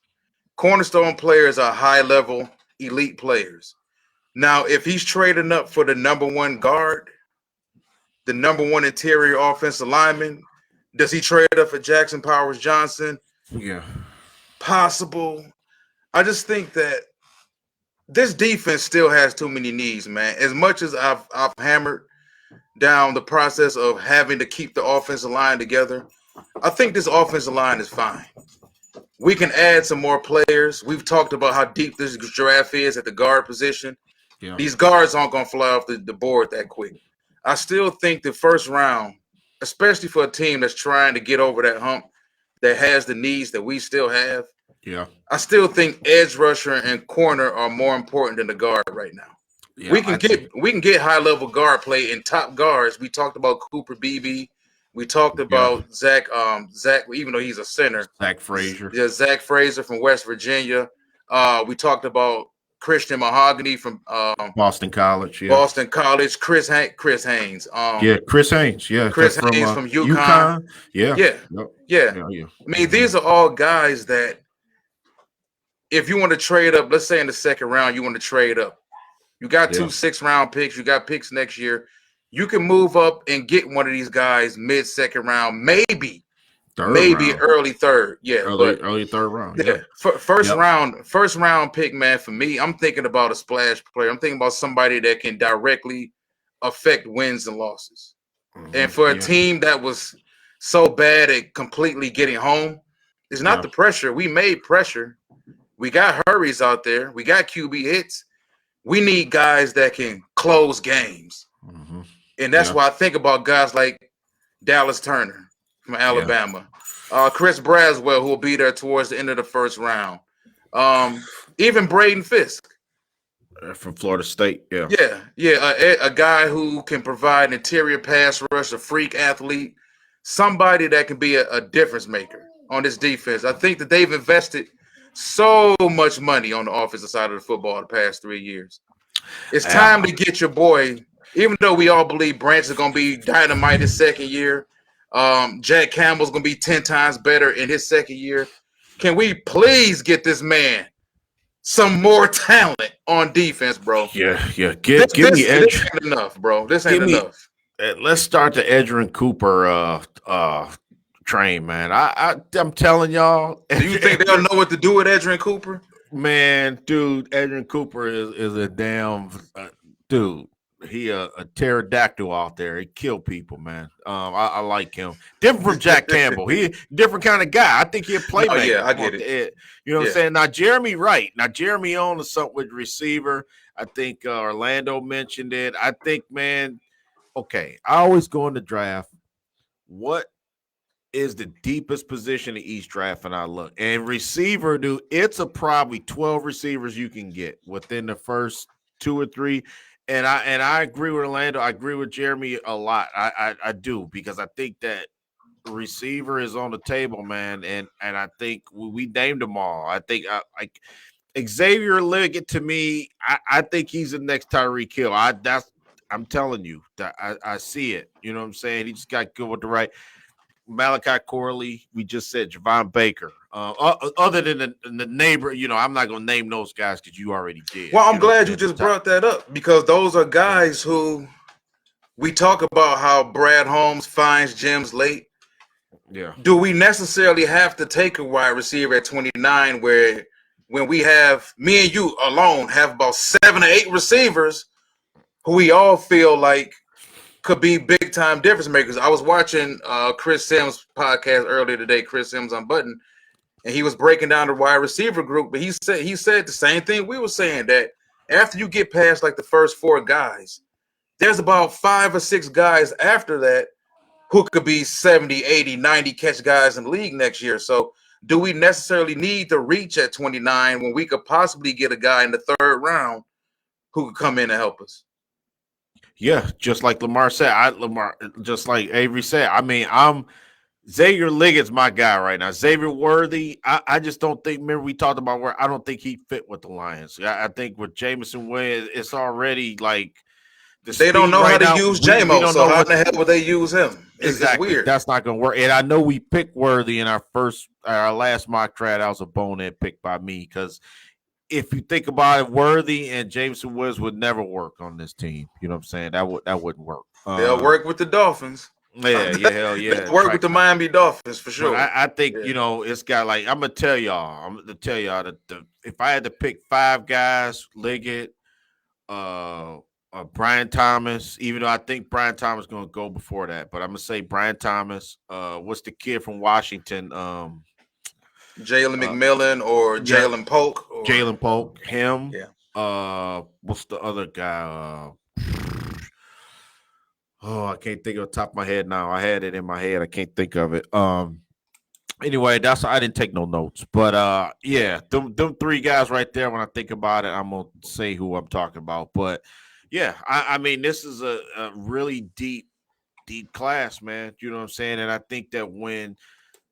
Cornerstone players are high-level elite players. Now, if he's trading up for the number 1 guard, the number 1 interior offensive lineman, does he trade up for Jackson Powers Johnson? Yeah. Possible. I just think that this defense still has too many needs, man. As much as I've hammered down the process of having to keep the offensive line together, I think this offensive line is fine. We can add some more players. We've talked about how deep this draft is at the guard position. Yeah. These guards aren't going to fly off the board that quick. I still think the first round, especially for a team that's trying to get over that hump, that has the needs that we still have, yeah, I still think edge rusher and corner are more important than the guard right now. Yeah, we can get high level guard play in top guards. We talked about Cooper Beebe. We talked about Zach, even though he's a center. Zach Frazier. Yeah, Zach Frazier from West Virginia. We talked about Christian Mahogany from Boston College. Yeah. Boston College. Chris Haynes. Chris Haynes. Yeah. Chris Haynes from UConn. Yeah. I mean, these are all guys that if you want to trade up, let's say in the second round, you want to trade up. You got 2 6th-round picks. You got picks next year. You can move up and get one of these guys mid-second round, maybe early third. Yeah, early third round. Yeah, first round pick, man. For me, I'm thinking about a splash player. I'm thinking about somebody that can directly affect wins and losses. Mm-hmm. And for a team that was so bad at completely getting home, it's not the pressure. We made pressure. We got hurries out there. We got QB hits. We need guys that can close games. Mm-hmm. And that's why I think about guys like Dallas Turner from Alabama, Chris Braswell, who will be there towards the end of the first round, even Braden Fisk from Florida State. A guy who can provide interior pass rush, a freak athlete, somebody that can be a difference maker on this defense. I think that they've invested so much money on the offensive side of the football the past 3 years. It's time to get your boy. Even though we all believe Branch is going to be dynamite his second year, Jack Campbell's going to be 10 times better in his second year. Can we please get this man some more talent on defense, bro. Yeah. Give me Edge. This ain't enough, bro. This ain't enough. Let's start the Edgerrin Cooper train, man. I'm telling y'all. Do you think they'll know what to do with Edgerrin Cooper? Man, dude, Edgerrin Cooper is a damn dude. He a pterodactyl out there. He kill people, man. I like him. Different from Jack Campbell. He different kind of guy. I think he'll play. Oh yeah, I get it. You know what I'm saying? Now Jeremy Wright. Now Jeremy on something with receiver. I think Orlando mentioned it. I think, man. Okay, I always go in the draft. What is the deepest position in each draft? And I look, and receiver, dude, it's probably 12 receivers you can get within the first 2 or 3. And I agree with Orlando. I agree with Jeremy a lot. I do, because I think that receiver is on the table, man. And I think we named them all. I think like Xavier Liggett, to me, I think he's the next Tyreek Hill. I'm telling you that I see it. You know what I'm saying? He just got good with the right. Malachi Corley, we just said Javon Baker. Other than the neighbor, you know, I'm not going to name those guys because you already did. Well, I'm glad you just brought that up, because those are guys who we talk about how Brad Holmes finds gems late. Yeah. Do we necessarily have to take a wide receiver at 29 where when we have, me and you alone have about 7 or 8 receivers who we all feel like could be big time difference makers? I was watching Chris Sims' podcast earlier today, Chris Sims Unbuttoned, and he was breaking down the wide receiver group. But he said the same thing we were saying, that after you get past like the first 4 guys, there's about 5 or 6 guys after that who could be 70, 80, 90 catch guys in the league next year. So do we necessarily need to reach at 29 when we could possibly get a guy in the 3rd round who could come in and help us? Yeah, just like Lamar said, just like Avery said. I mean, Xavier Liggett's my guy right now. Xavier Worthy, I just don't think. Remember, we talked about where I don't think he fit with the Lions. I think with Jameson Williams, it's already like they don't know how to use JMO. So how the hell would they use him? Exactly. It's weird. That's not going to work. And I know we picked Worthy in our last mock draft. That was a bonehead pick by me, because if you think about it, Worthy and Jameson Williams would never work on this team. You know what I'm saying? That wouldn't work. They'll work with the Dolphins. Yeah, hell yeah. Work with the Miami Dolphins for sure. I think, you know, it's got like, I'm gonna tell y'all that if I had to pick 5 guys, Liggett, Brian Thomas, even though I think Brian Thomas is gonna go before that, but I'm gonna say Brian Thomas. What's the kid from Washington? Jalen McMillan or Jalen Polk. Jalen Polk, him. Yeah. What's the other guy? I can't think of the top of my head now. I had it in my head. I can't think of it. Anyway, I didn't take no notes. But yeah, them 3 guys right there, when I think about it, I'm gonna say who I'm talking about. But yeah, I mean, this is a really deep class, man. You know what I'm saying? And I think that when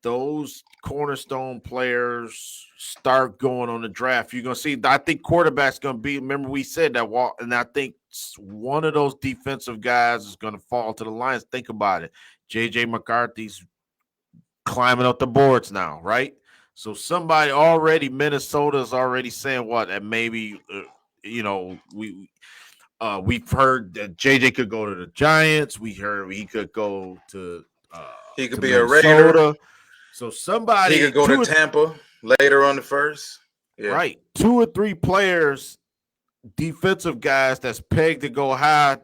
those cornerstone players start going on the draft, you're going to see, I think quarterback's going to be, remember we said that, and I think one of those defensive guys is going to fall to the Lions. Think about it. J.J. McCarthy's climbing up the boards now, right? So somebody already, Minnesota's already saying that maybe, you know, we've heard that J.J. could go to the Giants. We heard he could go to he could be Minnesota. A Raider. So somebody he could go to Tampa later on the first. Yeah. Right. 2 or 3 players, defensive guys that's pegged to go high,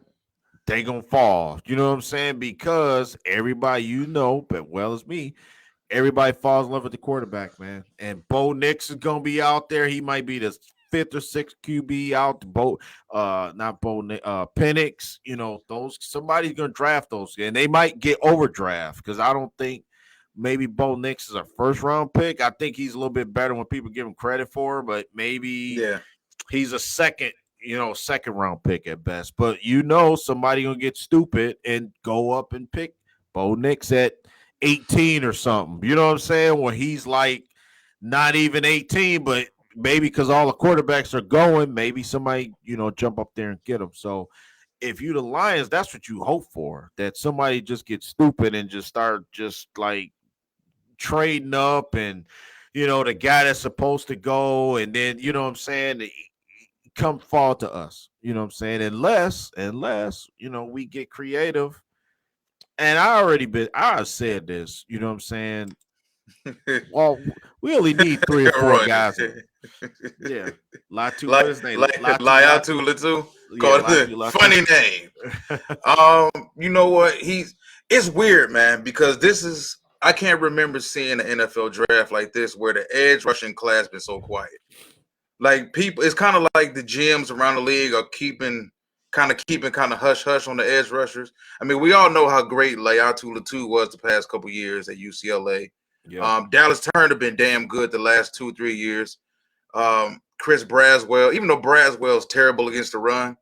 they gonna fall. You know what I'm saying? Because everybody, you know, but well as me, everybody falls in love with the quarterback, man. And Bo Nix is gonna be out there. He might be the 5th or 6th QB out. Penix. You know, somebody's gonna draft those, and they might get overdraft, because I don't think. Maybe Bo Nix is a 1st round pick. I think he's a little bit better when people give him credit for, but maybe he's a second round pick at best. But somebody gonna get stupid and go up and pick Bo Nix at 18 or something. You know what I'm saying? When he's like not even 18, but maybe because all the quarterbacks are going, maybe somebody, jump up there and get him. So if you the Lions, that's what you hope for, that somebody just gets stupid and just start just like trading up and the guy that's supposed to go, and then you know what I'm saying, come fall to us. You know what I'm saying? Unless we get creative. And I said this, you know what I'm saying? Well, we only need 3 or 4 Right. guys. Yeah. Latu, like what is his name? like Laiatu Latu. Yeah, Called Latu, the Latu. funny name. You know what? It's weird, man, because I can't remember seeing an NFL draft like this where the edge rushing class been so quiet. Like people, it's kind of like the gyms around the league are keeping kind of hush hush on the edge rushers. I mean, we all know how great Laiatu Latu was the past couple years at UCLA. Yeah. Dallas Turner been damn good the last 2-3 years. Chris Braswell, even though Braswell's terrible against the run,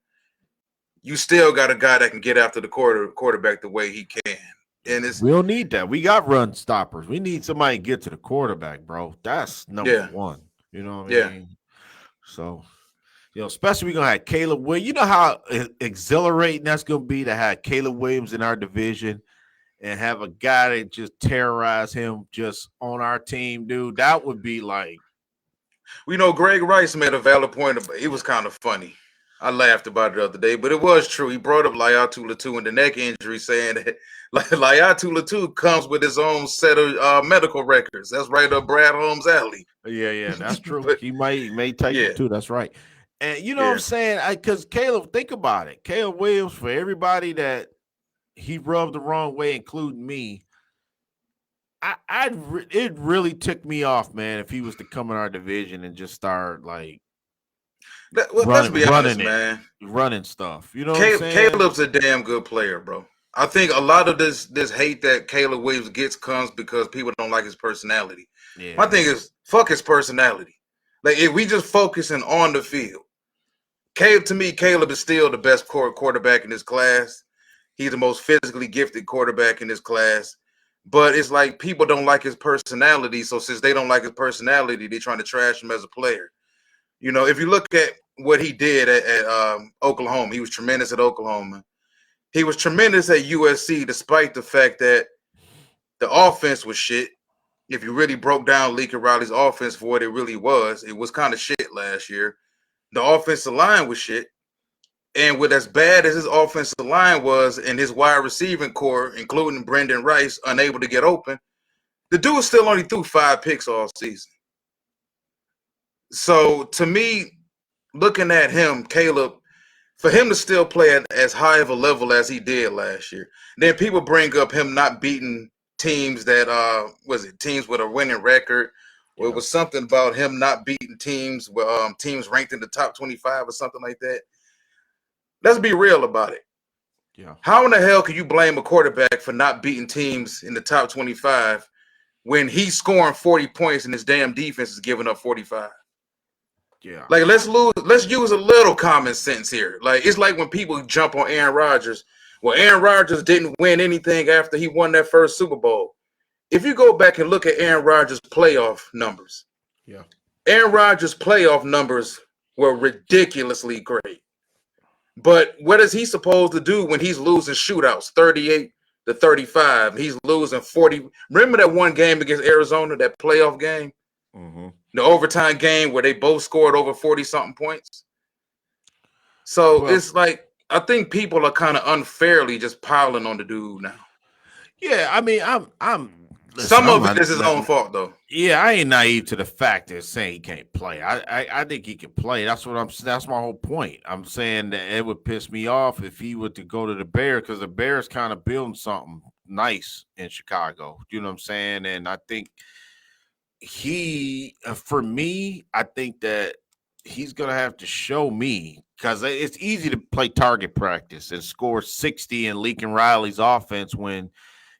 you still got a guy that can get after the quarterback the way he can. And we don't need that. We got run stoppers. We need somebody to get to the quarterback, bro. That's number one. You know what I mean? So, especially we're going to have Caleb Williams. You know how exhilarating that's going to be to have Caleb Williams in our division and have a guy that just terrorize him just on our team, dude. That would be like. Greg Rice made a valid point. It was kind of funny. I laughed about it the other day, but it was true. He brought up Laiatu Latu and the neck injury, saying that Laiatu Latu comes with his own set of medical records. That's right up Brad Holmes' alley. Yeah, that's true. He may take it too. That's right. And you know what I'm saying? Because Caleb, think about it. Caleb Williams, for everybody that he rubbed the wrong way, including me, it really took me off, man, if he was to come in our division and just start like let's be honest, man. Running stuff. You know what I'm saying? Caleb's a damn good player, bro. I think a lot of this hate that Caleb Williams gets comes because people don't like his personality. Yeah. My thing is, fuck his personality. Like, if we just focusing on the field, Caleb is still the best quarterback in this class. He's the most physically gifted quarterback in this class. But it's like people don't like his personality. So since they don't like his personality, they're trying to trash him as a player. If you look at what he did at Oklahoma, he was tremendous at Oklahoma. He was tremendous at USC, despite the fact that the offense was shit. If you really broke down Lincoln Riley's offense for what it really was, it was kind of shit last year. The offensive line was shit. And with as bad as his offensive line was and his wide receiving core, including Brendan Rice, unable to get open, the dude still only threw 5 picks all season. So to me, looking at him, Caleb, for him to still play at as high of a level as he did last year, then people bring up him not beating teams that teams with a winning record. Or it was something about him not beating teams teams ranked in the top 25 or something like that. Let's be real about it. Yeah. How in the hell can you blame a quarterback for not beating teams in the top 25 when he's scoring 40 points and his damn defense is giving up 45? Yeah. Like, let's use a little common sense here. Like, it's like when people jump on Aaron Rodgers. Well, Aaron Rodgers didn't win anything after he won that first Super Bowl. If you go back and look at Aaron Rodgers' playoff numbers, Aaron Rodgers' playoff numbers were ridiculously great. But what is he supposed to do when he's losing shootouts, 38-35? He's losing 40. Remember that one game against Arizona, that playoff game? Mm-hmm. The overtime game where they both scored over 40-something points? So it's like, I think people are kind of unfairly just piling on the dude now. Yeah, I mean, some of it is his own fault, though. Yeah, I ain't naive to the fact that saying he can't play. I think he can play. That's my whole point. I'm saying that it would piss me off if he were to go to the Bears, because the Bears kind of building something nice in Chicago. You know what I'm saying? And I think for me, I think that he's going to have to show me, because it's easy to play target practice and score 60 in Lincoln Riley's offense when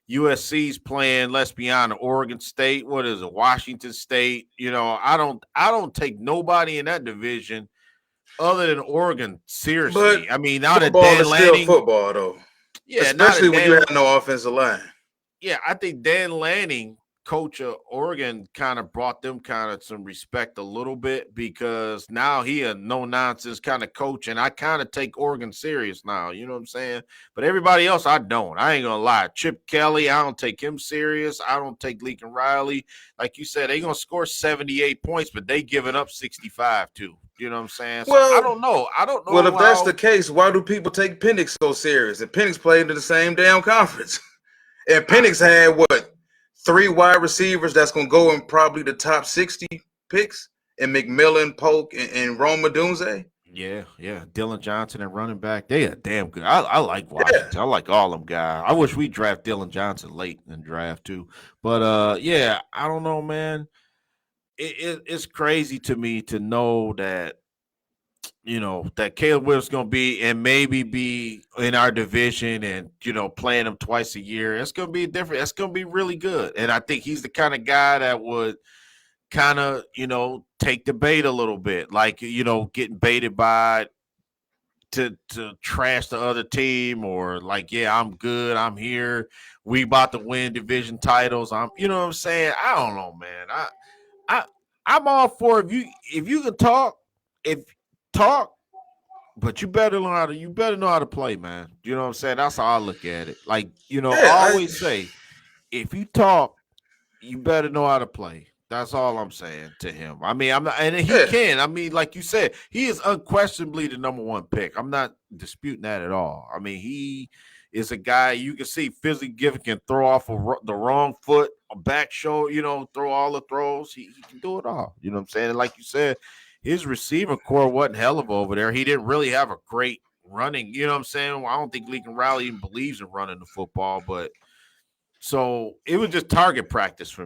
USC's playing, let's be honest, Oregon State. What is it? Washington State. I don't take nobody in that division other than Oregon seriously. But I mean, now that Dan Lanning, still football though. Yeah, especially when you have no offensive line. Yeah, I think Dan Lanning coach of Oregon kind of brought them kind of some respect a little bit because now he a no nonsense kind of coach, and I kind of take Oregon serious now. You know what I'm saying? But everybody else, I don't. I ain't gonna lie. Chip Kelly, I don't take him serious. I don't take Lincoln Riley. Like you said, they gonna score 78 points, but they giving up 65 too. You know what I'm saying? So I don't know. I don't know. Well, if that's the case, why do people take Penix so serious? And Penix played in the same damn conference. And Penix had what? 3 wide receivers that's going to go in probably the top 60 picks, and McMillan, Polk, and Rome Odunze. Yeah. Dylan Johnson and running back. They are damn good. I like Washington. Yeah. I like all them guys. I wish we draft Dylan Johnson late in the draft too. But yeah, I don't know, man. It's crazy to me to know that, you know, that Caleb Williams is going to be and maybe be in our division and, you know, playing him twice a year. It's going to be different. It's going to be really good. And I think he's the kind of guy that would kind of, you know, take the bait a little bit, like, you know, getting baited by to trash the other team, or like, yeah, I'm good. I'm here. We about to win division titles. You know what I'm saying? I don't know, man. I'm all for if you can talk, but you better know how to play, man. You know what I'm saying? That's how I look at it. Like, you know, I always say, if you talk, you better know how to play. That's all I'm saying to him. I mean, I'm not, and he can. I mean, like you said, he is unquestionably the number 1 pick. I'm not disputing that at all. I mean, he is a guy you can see physically can throw off the wrong foot, a back shoulder, you know, throw all the throws. He can do it all. You know what I'm saying? And like you said, his receiver core wasn't hell of over there. He didn't really have a great running. You know what I'm saying? I don't think Lincoln Riley even believes in running the football, but so it was just target practice for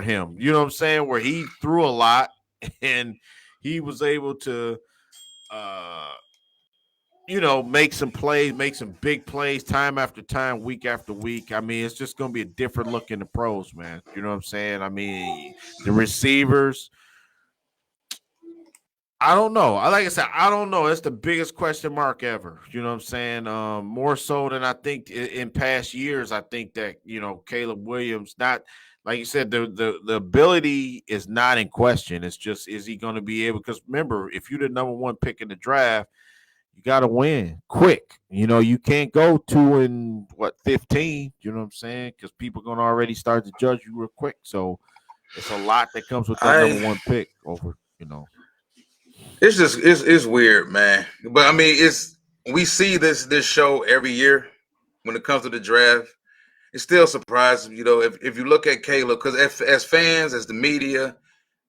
him. You know what I'm saying? Where he threw a lot and he was able to, you know, make some plays, make some big plays time after time, week after week. I mean, it's just going to be a different look in the pros, man. You know what I'm saying? I mean, the receivers, I don't know. Like I said, I don't know. It's the biggest question mark ever. You know what I'm saying? More so than I think in past years. I think that, you know, Caleb Williams, not like you said, the ability is not in question. It's just, is he going to be able? Because remember, if you're the number 1 pick in the draft, you got to win quick. You know, you can't go 2 15. You know what I'm saying? Because people are going to already start to judge you real quick. So it's a lot that comes with that number 1 pick over, you know. It's just it's weird, man. But I mean, we see this show every year when it comes to the draft. It still surprises me, you know, if you look at Caleb, because as fans, as the media,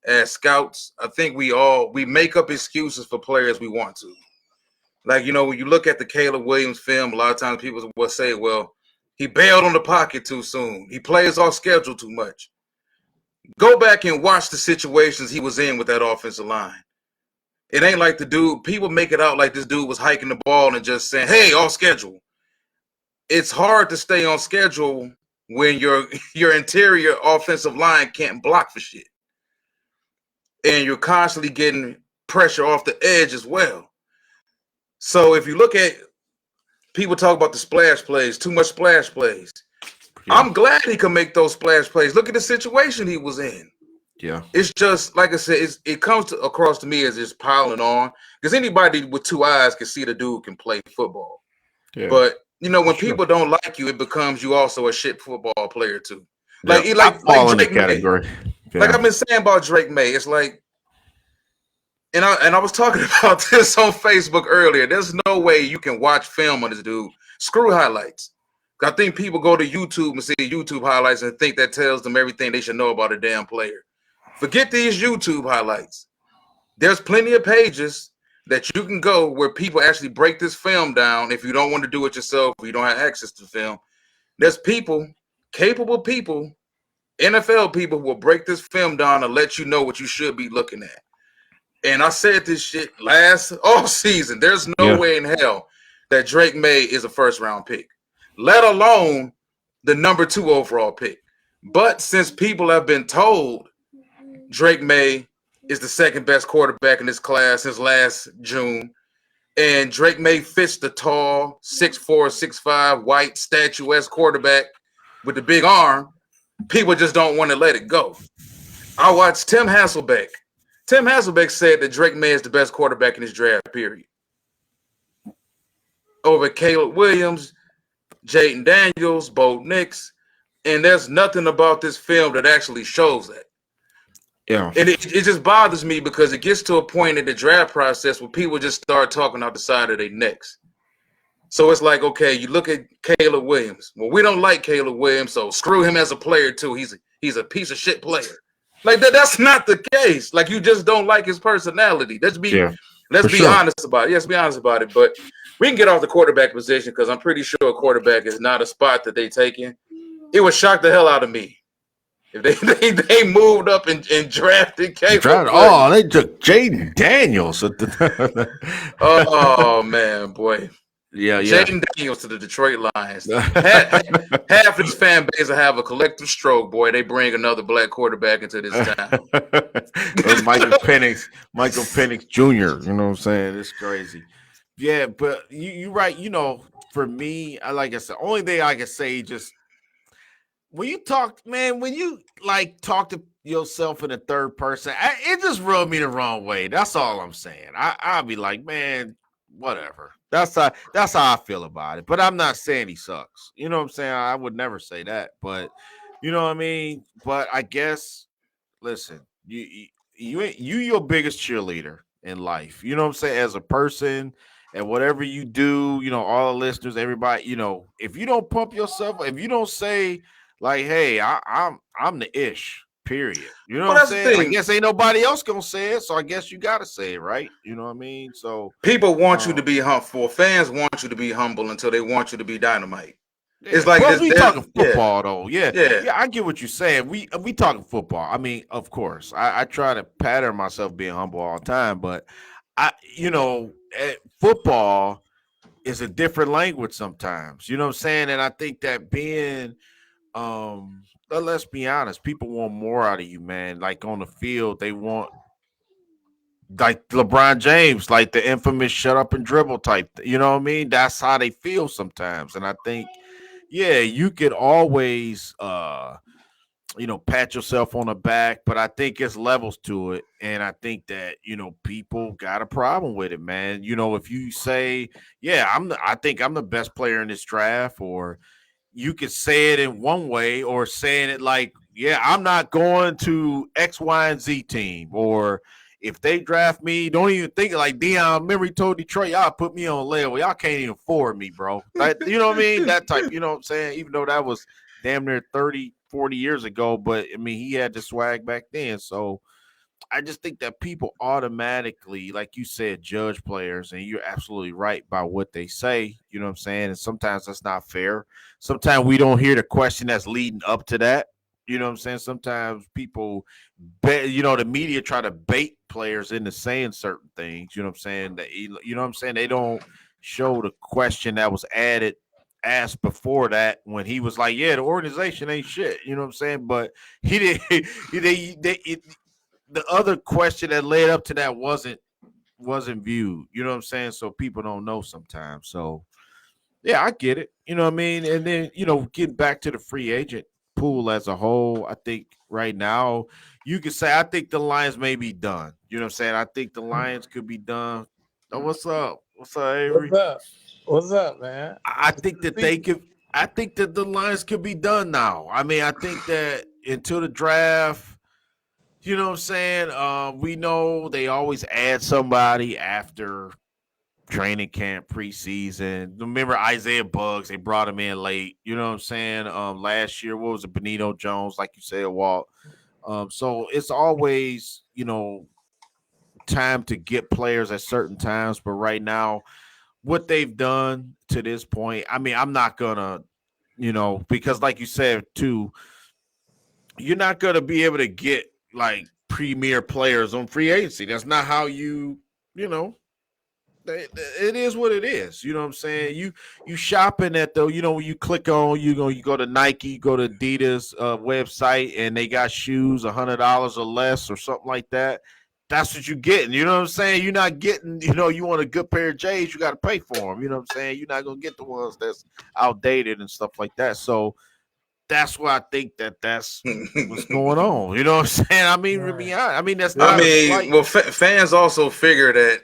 as scouts, I think we make up excuses for players we want to. Like, you know, when you look at the Caleb Williams film, a lot of times people will say, well, he bailed on the pocket too soon. He plays off schedule too much. Go back and watch the situations he was in with that offensive line. It ain't like the dude, people make it out like this dude was hiking the ball and just saying, hey, off schedule. It's hard to stay on schedule when your interior offensive line can't block for shit. And you're constantly getting pressure off the edge as well. So if you look at, people talk about the splash plays, too much splash plays. Yeah. I'm glad he can make those splash plays. Look at the situation he was in. Yeah, it's just like I said. It comes across to me as just piling on, because anybody with 2 eyes can see the dude can play football. Yeah. But you know, when people don't like you, it becomes you also a shit football player too. Like Drake May. Yeah. Like I've been saying about Drake May, it's like, and I was talking about this on Facebook earlier. There's no way you can watch film on this dude. Screw highlights. I think people go to YouTube and see YouTube highlights and think that tells them everything they should know about a damn player. Forget these YouTube highlights. There's plenty of pages that you can go where people actually break this film down. If you don't want to do it yourself, or you don't have access to film, there's people, capable people, NFL people, who will break this film down and let you know what you should be looking at. And I said this shit last off season. There's no way in hell that Drake May is a first-round pick, let alone the number 2 overall pick. But since people have been told Drake May is the second best quarterback in this class since last June, and Drake May fits the tall 6'4", 6'5", white, statuesque quarterback with the big arm, People just don't want to let it go. I watched Tim Hasselbeck. Tim Hasselbeck said that Drake May is the best quarterback in his draft, period. Over Caleb Williams, Jaden Daniels, Bo Nix, and there's nothing about this film that actually shows that. Yeah. And it just bothers me because it gets to a point in the draft process where people just start talking out the side of their necks. So it's like, okay, you look at Caleb Williams. Well, we don't like Caleb Williams, so screw him as a player too. He's a piece of shit player. Like that's not the case. Like you just don't like his personality. Let's be honest about it. Let's be honest about it. But we can get off the quarterback position because I'm pretty sure a quarterback is not a spot that they take in. It would shock the hell out of me if they moved up and drafted Caleb. They took Jaden Daniels. Oh man, boy. Yeah. Jaden Daniels to the Detroit Lions. half his fan base will have a collective stroke, boy. They bring another black quarterback into this town. Michael Penix Jr. You know what I'm saying? It's crazy. Yeah, but you're right. You know, for me, like I said, only thing I can say just when you talk, man, when you like talk to yourself in the third person, it just rubbed me the wrong way. That's all I'm saying. I'll be like, man, whatever. That's how I feel about it. But I'm not saying he sucks. You know what I'm saying? I would never say that. But you know what I mean? But I guess, listen, you your biggest cheerleader in life. You know what I'm saying? As a person and whatever you do, you know, all the listeners, everybody, you know, if you don't pump yourself, if you don't say like, hey, I'm the ish. Period. You know what I'm saying? I guess ain't nobody else gonna say it, so I guess you gotta say it, right? You know what I mean? So people want you to be humble. Fans want you to be humble until they want you to be dynamite. Yeah. It's like we talking football though. Yeah. I get what you're saying. We talking football. I mean, of course, I try to pattern myself being humble all the time, but football is a different language sometimes. You know what I'm saying? And I think that being let's be honest, people want more out of you, man. Like on the field, they want like LeBron James, like the infamous shut up and dribble type. You know what I mean? That's how they feel sometimes. And I think, yeah, you could always pat yourself on the back, but I think it's levels to it. And I think that, people got a problem with it, man. If you say, yeah, I think I'm the best player in this draft, or you could say it in one way, or saying it like, yeah, I'm not going to X, Y, and Z team, or if they draft me, don't even think it like Deion. Remember he told Detroit, y'all put me on level. Y'all can't even afford me, bro. You know what I mean? That type, you know what I'm saying? Even though that was damn near 30, 40 years ago, but I mean, he had the swag back then. So I just think that people automatically, like you said, judge players, and you're absolutely right by what they say. You know what I'm saying? And sometimes that's not fair. Sometimes we don't hear the question that's leading up to that. You know what I'm saying? Sometimes people, the media try to bait players into saying certain things. You know what I'm saying? They don't show the question that was asked before that when he was like, yeah, the organization ain't shit. You know what I'm saying? But he didn't. The other question that led up to that wasn't viewed. You know what I'm saying? So people don't know sometimes. So yeah, I get it. You know what I mean? And then, getting back to the free agent pool as a whole, I think right now you could say I think the Lions may be done. You know what I'm saying? I think the Lions could be done. Oh, what's up? What's up, Avery? What's up, man? I think that the Lions could be done now. I mean, I think that until the draft, you know what I'm saying? We know they always add somebody after training camp, preseason. Remember Isaiah Buggs? They brought him in late. You know what I'm saying? Last year, what was it? Benito Jones, like you said, Walt. So it's always, time to get players at certain times. But right now, what they've done to this point, I mean, I'm not gonna, because like you said too, you're not gonna be able to get like premier players on free agency. That's not how it is what it is. You know what I'm saying? You shopping at when you click on, you go to Nike, you go to Adidas website, and they got shoes $100 or less or something like that. That's what you're getting. You know what I'm saying? You're not getting, you want a good pair of J's, you got to pay for them. You know what I'm saying? You're not going to get the ones that's outdated and stuff like that. So that's why I think that's what's going on. You know what I'm saying? I mean, to be honest, I mean that's I not. mean, well, fans also figure that.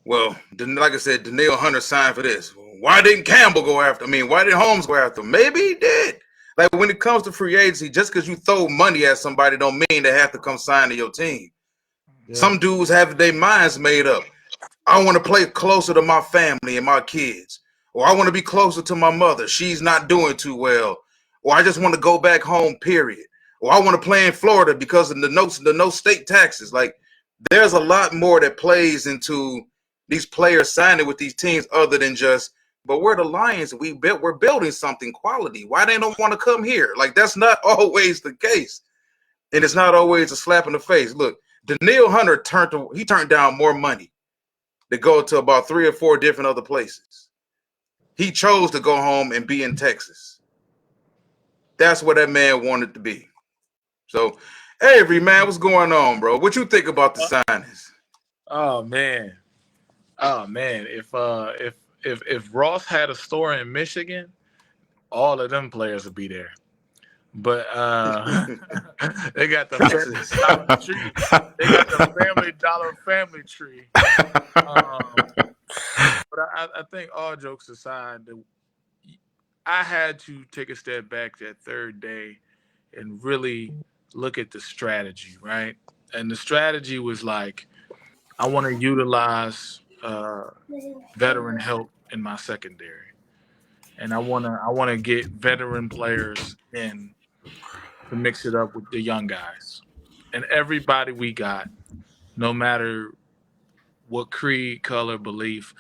Well, like I said, Danielle Hunter signed for this. Why didn't Campbell go after? I mean, why did Holmes go after him? Maybe he did. Like when it comes to free agency, just because you throw money at somebody don't mean they have to come sign to your team. Yeah. Some dudes have their minds made up. I want to play closer to my family and my kids, or I want to be closer to my mother. She's not doing too well, or I just want to go back home. Period. Or I want to play in Florida because of the no state taxes. Like there's a lot more that plays into these players signing with these teams other than just, but we're the Lions. We're building something quality. Why they don't want to come here? Like that's not always the case, and it's not always a slap in the face. Look, Danielle Hunter turned down more money to go to about 3 or 4 different other places. He chose to go home and be in Texas. That's where that man wanted to be. So, Avery, man, what's going on, bro? What you think about the signings? Oh man. If Ross had a store in Michigan, all of them players would be there. But they got the Family Dollar tree. They got the Family Dollar family tree. But I think all jokes aside, I had to take a step back that third day and really look at the strategy, right? And the strategy was like, I want to utilize veteran help in my secondary, and I want to get veteran players in to mix it up with the young guys. And everybody we got, no matter what creed, color, belief,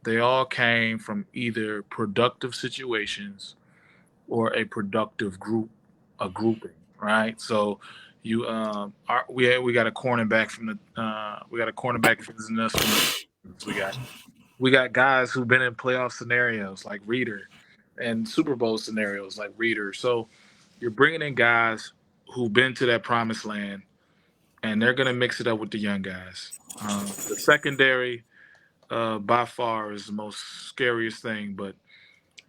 they all came from either productive situations or a productive grouping, right? So we got a cornerback from we got guys who've been in playoff scenarios like Reader and Super Bowl scenarios like Reader. So you're bringing in guys who've been to that promised land, and they're going to mix it up with the young guys. The secondary, by far, is the most scariest thing. But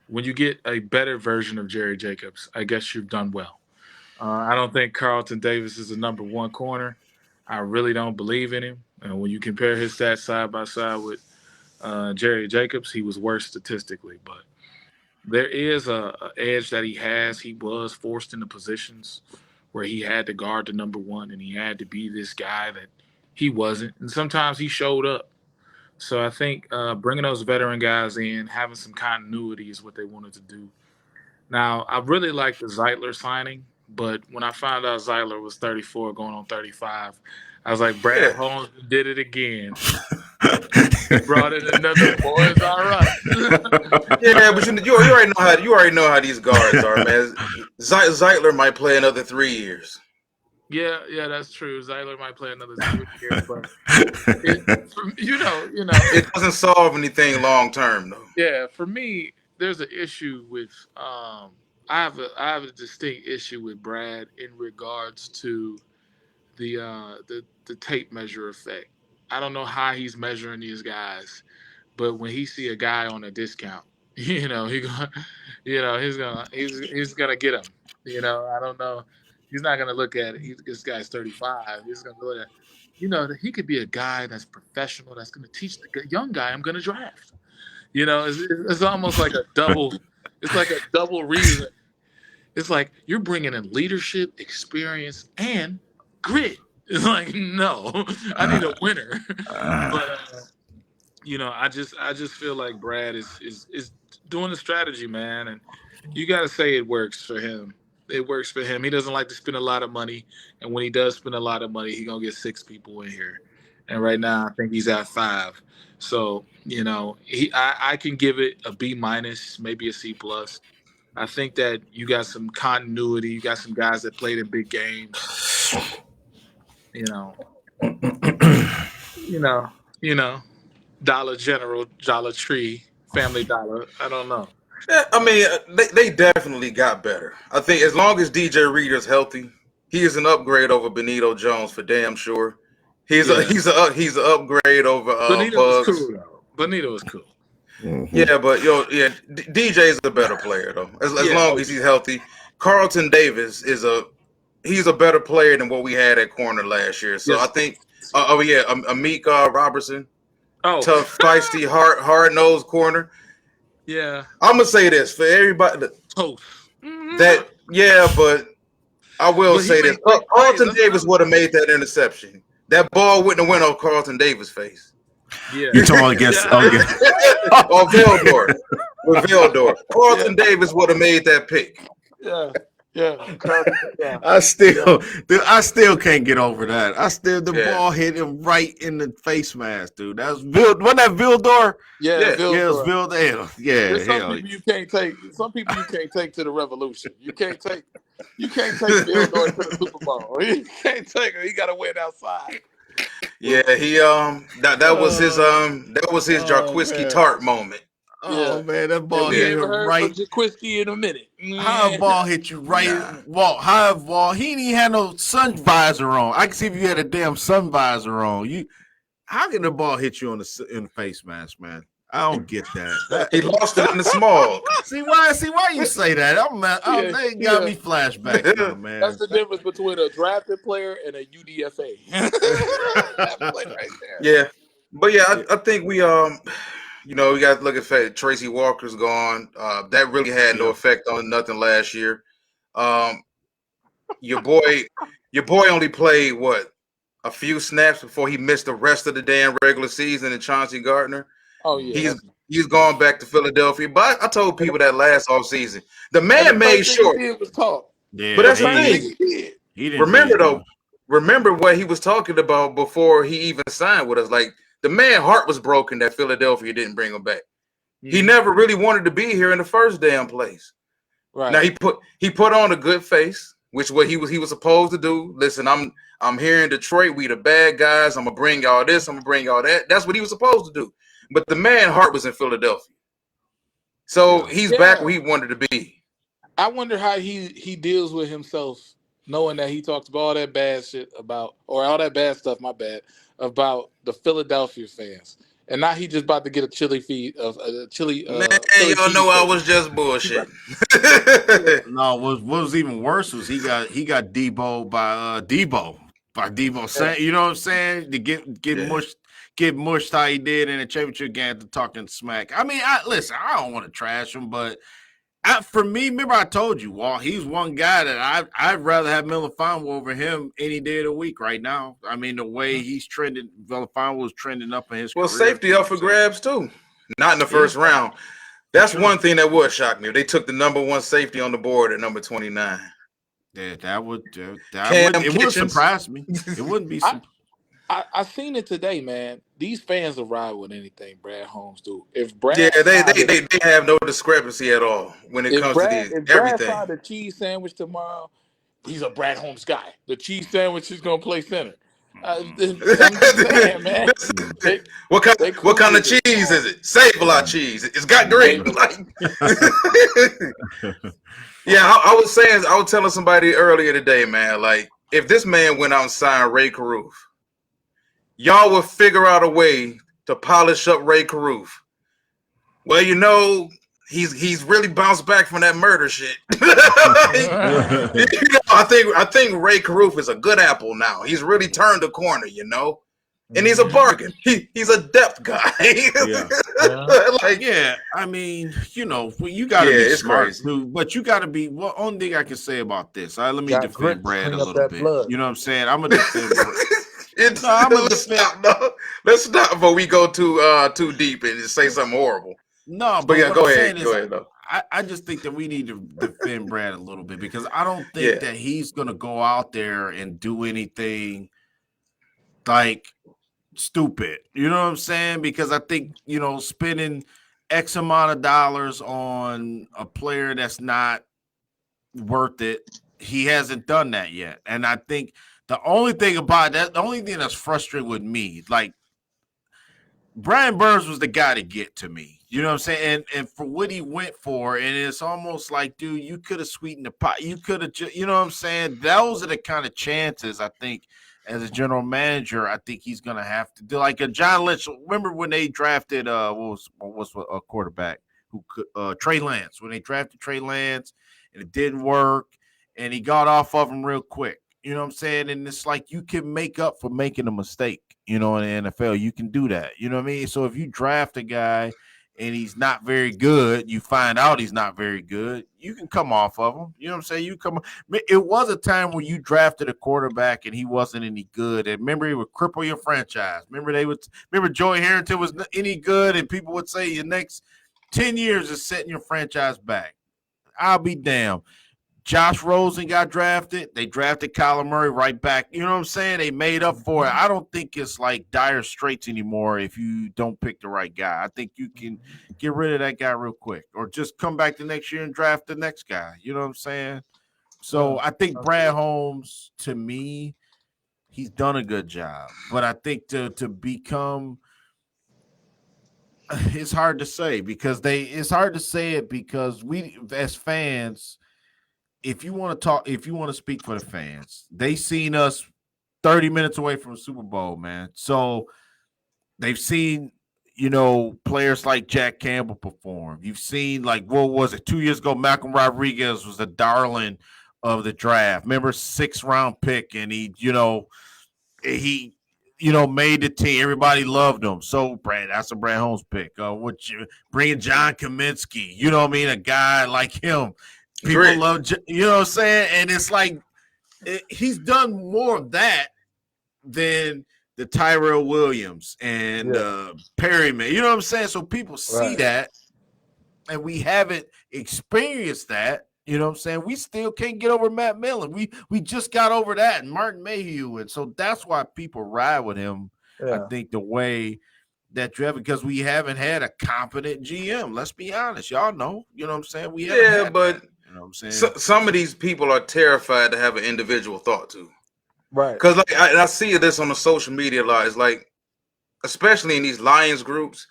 when you get a better version of Jerry Jacobs, I guess you've done well. I don't think Carlton Davis is the number 1 corner. I really don't believe in him. And when you compare his stats side by side with Jerry Jacobs, he was worse statistically. But there is a edge that he has. He was forced into positions where he had to guard the number 1, and he had to be this guy that he wasn't. And sometimes he showed up. So I think bringing those veteran guys in, having some continuity is what they wanted to do. Now, I really like the Zeitler signing, but when I found out Zeitler was 34 going on 35, I was like, Brad Holmes did it again. He brought in another boys, all right. Yeah, but you already know how these guards are, man. Zeitler might play another 3 years. Yeah, that's true. Zeitler might play another 3 years, but it doesn't solve anything long term, though. Yeah, for me, there's an issue with I have a distinct issue with Brad in regards to the tape measure effect. I don't know how he's measuring these guys, but when he see a guy on a discount, he's gonna get him. I don't know. He's not gonna look at it. This guy's 35. He's gonna look at, he could be a guy that's professional that's gonna teach the young guy I'm gonna draft. It's almost like a double. It's like a double reason. It's like you're bringing in leadership, experience, and grit. It's like, no, I need a winner. But I just feel like Brad is doing the strategy, man, and you got to say it works for him. It works for him. He doesn't like to spend a lot of money, and when he does spend a lot of money, he's gonna get 6 people in here. And right now, I think he's at 5. So I can give it a B-, maybe a C+. I think that you got some continuity. You got some guys that played in big games. Dollar General, Dollar Tree, Family Dollar. I don't know. Yeah, I mean, they definitely got better. I think as long as DJ Reader's healthy, he is an upgrade over Benito Jones for damn sure. He's an upgrade over Benito Bugs. was cool though. Benito was cool. Mm-hmm. Yeah, but DJ's a better player though. As long as he's healthy. Carlton Davis he's a better player than what we had at corner last year. So Yes. I think, Amik Robertson, Oh, tough, feisty, hard-nosed corner. yeah. I'm gonna say this for everybody Toast. but I will But he say makes this: big Carlton plays. Davis would have made that interception. That ball wouldn't have went off Carlton Davis' face. Yeah. You talking against? Okay. Or Vildor. With Vildor. Carlton Davis would have made that pick. Yeah. Yeah. I still can't get over that. The ball hit him right in the face mask, dude. That was wasn't that Vildor? Yeah. Yeah. Yeah, it was Vildor. Yeah, There's some people you can't take. Some people you can't take to the revolution. You can't take Bill North to the Super Bowl. You can't take him. He got to win outside. Yeah, he that was his Jarquiski Tart moment. Oh man, that ball We hit ain't him heard right. from Jaquiski in a minute. How a ball hit you right? Walt, how a ball? He didn't even have no sun visor on. I can see if you had a damn sun visor on. How can the ball hit you in the face mask, man? I don't get that. He lost it in the small. See why you say that? They got me flashbacks now, man. That's the difference between a drafted player and a UDFA. That play right there. Yeah, but I think we we got to look at fact Tracy Walker's gone. That really had no effect on nothing last year. Your boy only played a few snaps before he missed the rest of the damn regular season. And Chauncey Gardner. Oh yeah, he's gone back to Philadelphia. But I told people that last offseason, the man made sure. It was talk. Yeah, but that's the thing. He didn't remember what he was talking about before he even signed with us. Like the man's heart was broken that Philadelphia didn't bring him back. He never really wanted to be here in the first damn place. Right. Now he put on a good face, which what he was supposed to do. Listen, I'm here in Detroit. We the bad guys. I'm gonna bring y'all this. I'm gonna bring y'all that. That's what he was supposed to do. But the man's heart was in Philadelphia. So he's back where he wanted to be. I wonder how he deals with himself, knowing that he talks about all that bad shit about, or all that bad stuff, my bad, about the Philadelphia fans. And now he just about to get a chili feed of a chili. Man, y'all know I was just bullshit. No, what was even worse was he got Debo by Debo. Saying, you know what I'm saying? To get mushed how he did in the championship game to talking smack. I mean, I don't want to trash him, but for me, remember I told you, Walt, he's one guy that I'd rather have Melifonwu over him any day of the week right now. I mean, the way he's trending, Melifonwu was trending up in his career. Safety up for grabs too. Not in the first round. That's one thing that would shock me. They took the number one safety on the board at number 29. Yeah, it would surprise me. It wouldn't be. I seen it today, man. These fans will ride with anything Brad Holmes do. If Brad, they have no discrepancy at all when it comes to everything. Brad signed a cheese sandwich tomorrow, he's a Brad Holmes guy. The cheese sandwich is gonna play center. I'm just saying, man. What kind of cheese is it? Save-A-Lot cheese. It's got green. Yeah, I was telling somebody earlier today, man. Like, if this man went out and signed Ray Caruth, y'all will figure out a way to polish up Ray Caruth. Well, he's really bounced back from that murder shit. I think Ray Caruth is a good apple now. He's really turned the corner, and he's a bargain. He's a depth guy. I mean, you got to be smart too, but you got to be. Well, only thing I can say about this, let me defend Brad a little bit. Blood. You know what I'm saying? I'm gonna defend. Let's stop before we go too deep and just say something horrible. No, but yeah, go ahead. I just think that we need to defend Brad a little bit because I don't think that he's gonna go out there and do anything like stupid. You know what I'm saying? Because I think spending X amount of dollars on a player that's not worth it. He hasn't done that yet, and I think. The only thing that's frustrating with me, like Brian Burns was the guy to get to me. You know what I'm saying? And for what he went for, and it's almost like, dude, you could have sweetened the pot. You could have, you know what I'm saying? Those are the kind of chances I think as a general manager, I think he's gonna have to do. Like a John Lynch. Remember when they drafted what was a quarterback who could Trey Lance? When they drafted Trey Lance. and it didn't work, and he got off of him real quick. You know what I'm saying? And it's like you can make up for making a mistake, in the NFL. You can do that. You know what I mean? So if you draft a guy and he's not very good, you find out he's not very good, you can come off of him. You know what I'm saying? It was a time when you drafted a quarterback and he wasn't any good. And remember, he would cripple your franchise. Remember Joey Harrington was any good, and people would say your next 10 years is setting your franchise back. I'll be damned. Josh Rosen got drafted. They drafted Kyler Murray right back. You know what I'm saying? They made up for it. I don't think it's like dire straits anymore if you don't pick the right guy. I think you can get rid of that guy real quick, or just come back the next year and draft the next guy. You know what I'm saying? So I think Brad Holmes, to me, he's done a good job. But I think to become – it's hard to say because we as fans – if you want to speak for the fans, they seen us 30 minutes away from the Super Bowl, man. So they've seen, players like Jack Campbell perform. You've seen, like, what was it, 2 years ago, Malcolm Rodriguez was a darling of the draft. Remember, 6th round pick, and he made the team. Everybody loved him. So, that's a Brad Holmes pick. Bringing John Kaminsky, you know what I mean? A guy like him. People love, you know what I'm saying? And it's like he's done more of that than the Tyrell Williams and Perryman. You know what I'm saying? So people see that, and we haven't experienced that. You know what I'm saying? We still can't get over Matt Millen. We just got over that, and Martin Mayhew. And so that's why people ride with him, I think, the way that you have, because we haven't had a competent GM. Let's be honest. Y'all know. You know what I'm saying? We haven't had but that. You know what I'm saying? Some of these people are terrified to have an individual thought too. Right. Because I see this on the social media a lot. It's like, especially in these Lions groups,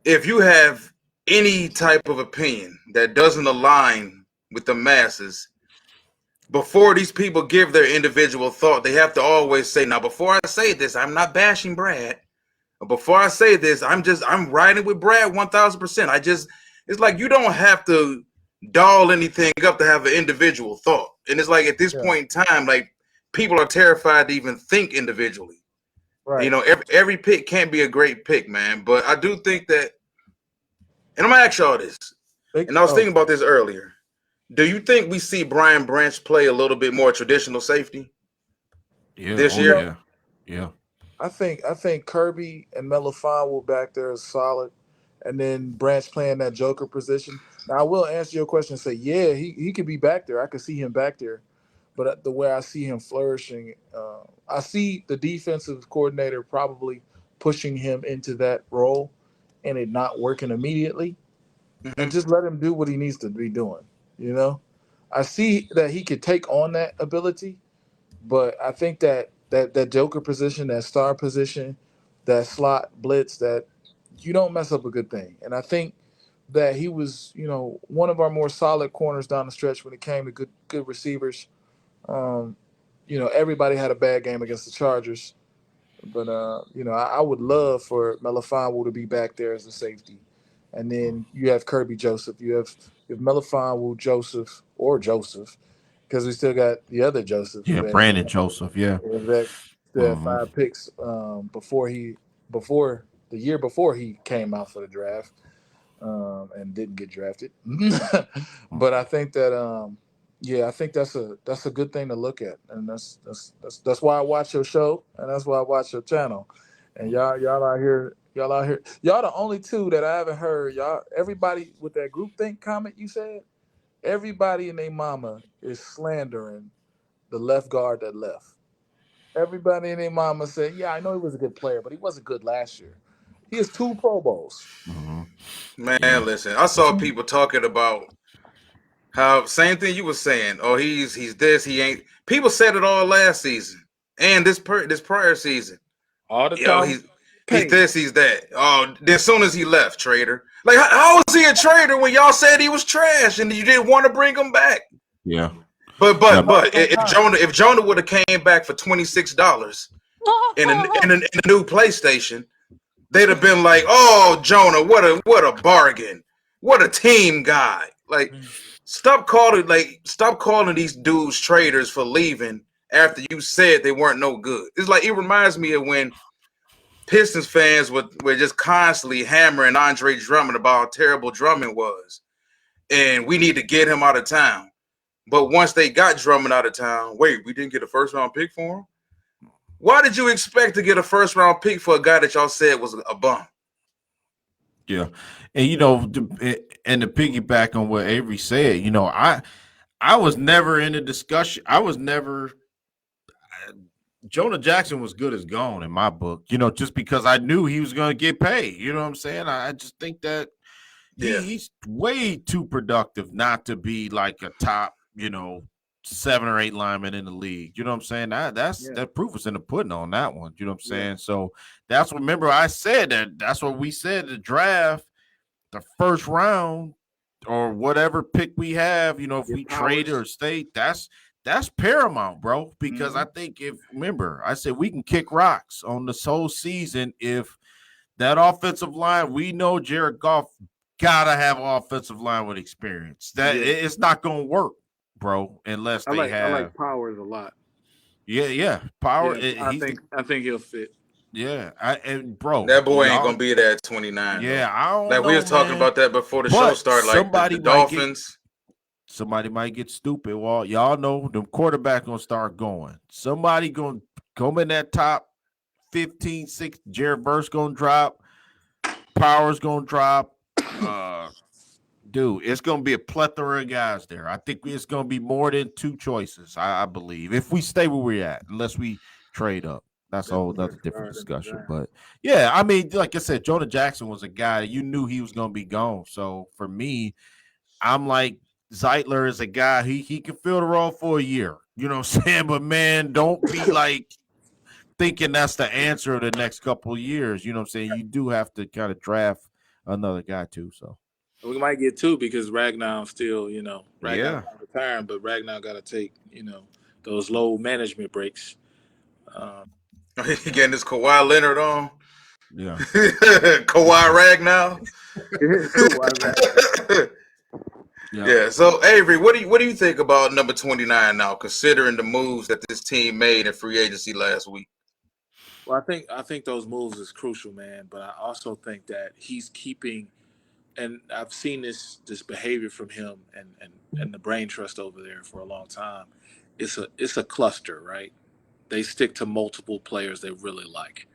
if you have any type of opinion that doesn't align with the masses, before these people give their individual thought, they have to always say, now, before I say this, I'm not bashing Brad. Before I say this, I'm riding with Brad 1,000%. It's like you don't have to doll anything up to have an individual thought. And it's like at this point in time, like, people are terrified to even think individually. Right. Every pick can't be a great pick, man. But I do think that, and I'm gonna ask y'all this, and I was thinking about this earlier. Do you think we see Brian Branch play a little bit more traditional safety this year? Yeah. I think Kirby and Melifon back there is solid, and then Branch playing that joker position. Now I will answer your question and say, he could be back there. I could see him back there, but the way I see him flourishing, I see the defensive coordinator probably pushing him into that role, and it not working immediately, and just let him do what he needs to be doing. I see that he could take on that ability, but I think that joker position, that star position, that slot blitz, that you don't mess up a good thing. And I think that he was, one of our more solid corners down the stretch when it came to good receivers. Everybody had a bad game against the Chargers, but I would love for Melifonwu to be back there as a safety, and then you have Kirby Joseph, you have Melifonwu, Joseph, because we still got the other Joseph. Yeah, Brandon Joseph. Yeah, that 5 picks before the year before he came out for the draft, and didn't get drafted. But I think that I think that's a good thing to look at, and that's why I watch your show, and that's why I watch your channel, and y'all out here, y'all the only two that I haven't heard. Y'all, everybody with that groupthink comment you said, everybody and their mama is slandering the left guard that left. Everybody and their mama said, I know he was a good player, but he wasn't good last year. He has 2 Pro Bowls. Man, listen, I saw people talking about how same thing you were saying. Oh, he's this, he ain't. People said it all last season and this prior season. All the time. He's this, he's that. Oh, as soon as he left, traitor. Like, how was he a traitor when y'all said he was trash and you didn't want to bring him back? Yeah. But if Jonah would have came back for $26 in a new PlayStation, they'd have been like, "Oh, Jonah, what a bargain! What a team guy!" Like, Stop calling these dudes traitors for leaving after you said they weren't no good. It's like it reminds me of when Pistons fans were just constantly hammering Andre Drummond about how terrible Drummond was, and we need to get him out of town. But once they got Drummond out of town, wait, we didn't get a first round pick for him. Why did you expect to get a first round pick for a guy that y'all said was a bum? Yeah, and and to piggyback on what Avery said, I was never in a discussion. I was never. Jonah Jackson was good as gone in my book, just because I knew he was going to get paid. You know what I'm saying? I just think that he's way too productive not to be like a top, 7 or 8 lineman in the league. You know what I'm saying? That proof is in the pudding on that one. You know what I'm saying? So that's what, remember I said that's what we said, the draft, the first round or whatever pick we have, if we trade or stay, that's paramount, bro. Because I think remember, I said we can kick rocks on this whole season if that offensive line, we know Jared Goff gotta have offensive line with experience. It's not gonna work, bro, unless I like Powers a lot. Yeah. Power. Yeah, I think he'll fit. Yeah, bro, that boy ain't gonna be there at 29. Yeah, though. I don't like know, we was talking about that before the show started. Like the Dolphins. Somebody might get stupid. Well, y'all know the quarterback gonna start going. Somebody gonna come in that top 15, 6. Jared Verse gonna drop. Powers gonna drop. Dude, it's gonna be a plethora of guys there. I think it's gonna be more than 2 choices. I believe if we stay where we're at, unless we trade up. That's a whole other different discussion. But yeah, I mean, like I said, Jonah Jackson was a guy you knew he was gonna be gone. So for me, I'm like, Zeitler is a guy he can fill the role for a year. You know what I'm saying? But man, don't be like thinking that's the answer of the next couple of years. You know what I'm saying? You do have to kind of draft another guy too. So we might get 2 because Ragnar still, Ragnar retiring, but Ragnar got to take, those low management breaks. He getting this Kawhi Leonard on. Yeah, Kawhi Ragnar. Yeah. So Avery, what do you think about number 29 now, considering the moves that this team made in free agency last week? Well, I think those moves is crucial, man. But I also think that he's keeping, and I've seen this behavior from him and the brain trust over there for a long time. It's a cluster, right? They stick to multiple players they really like,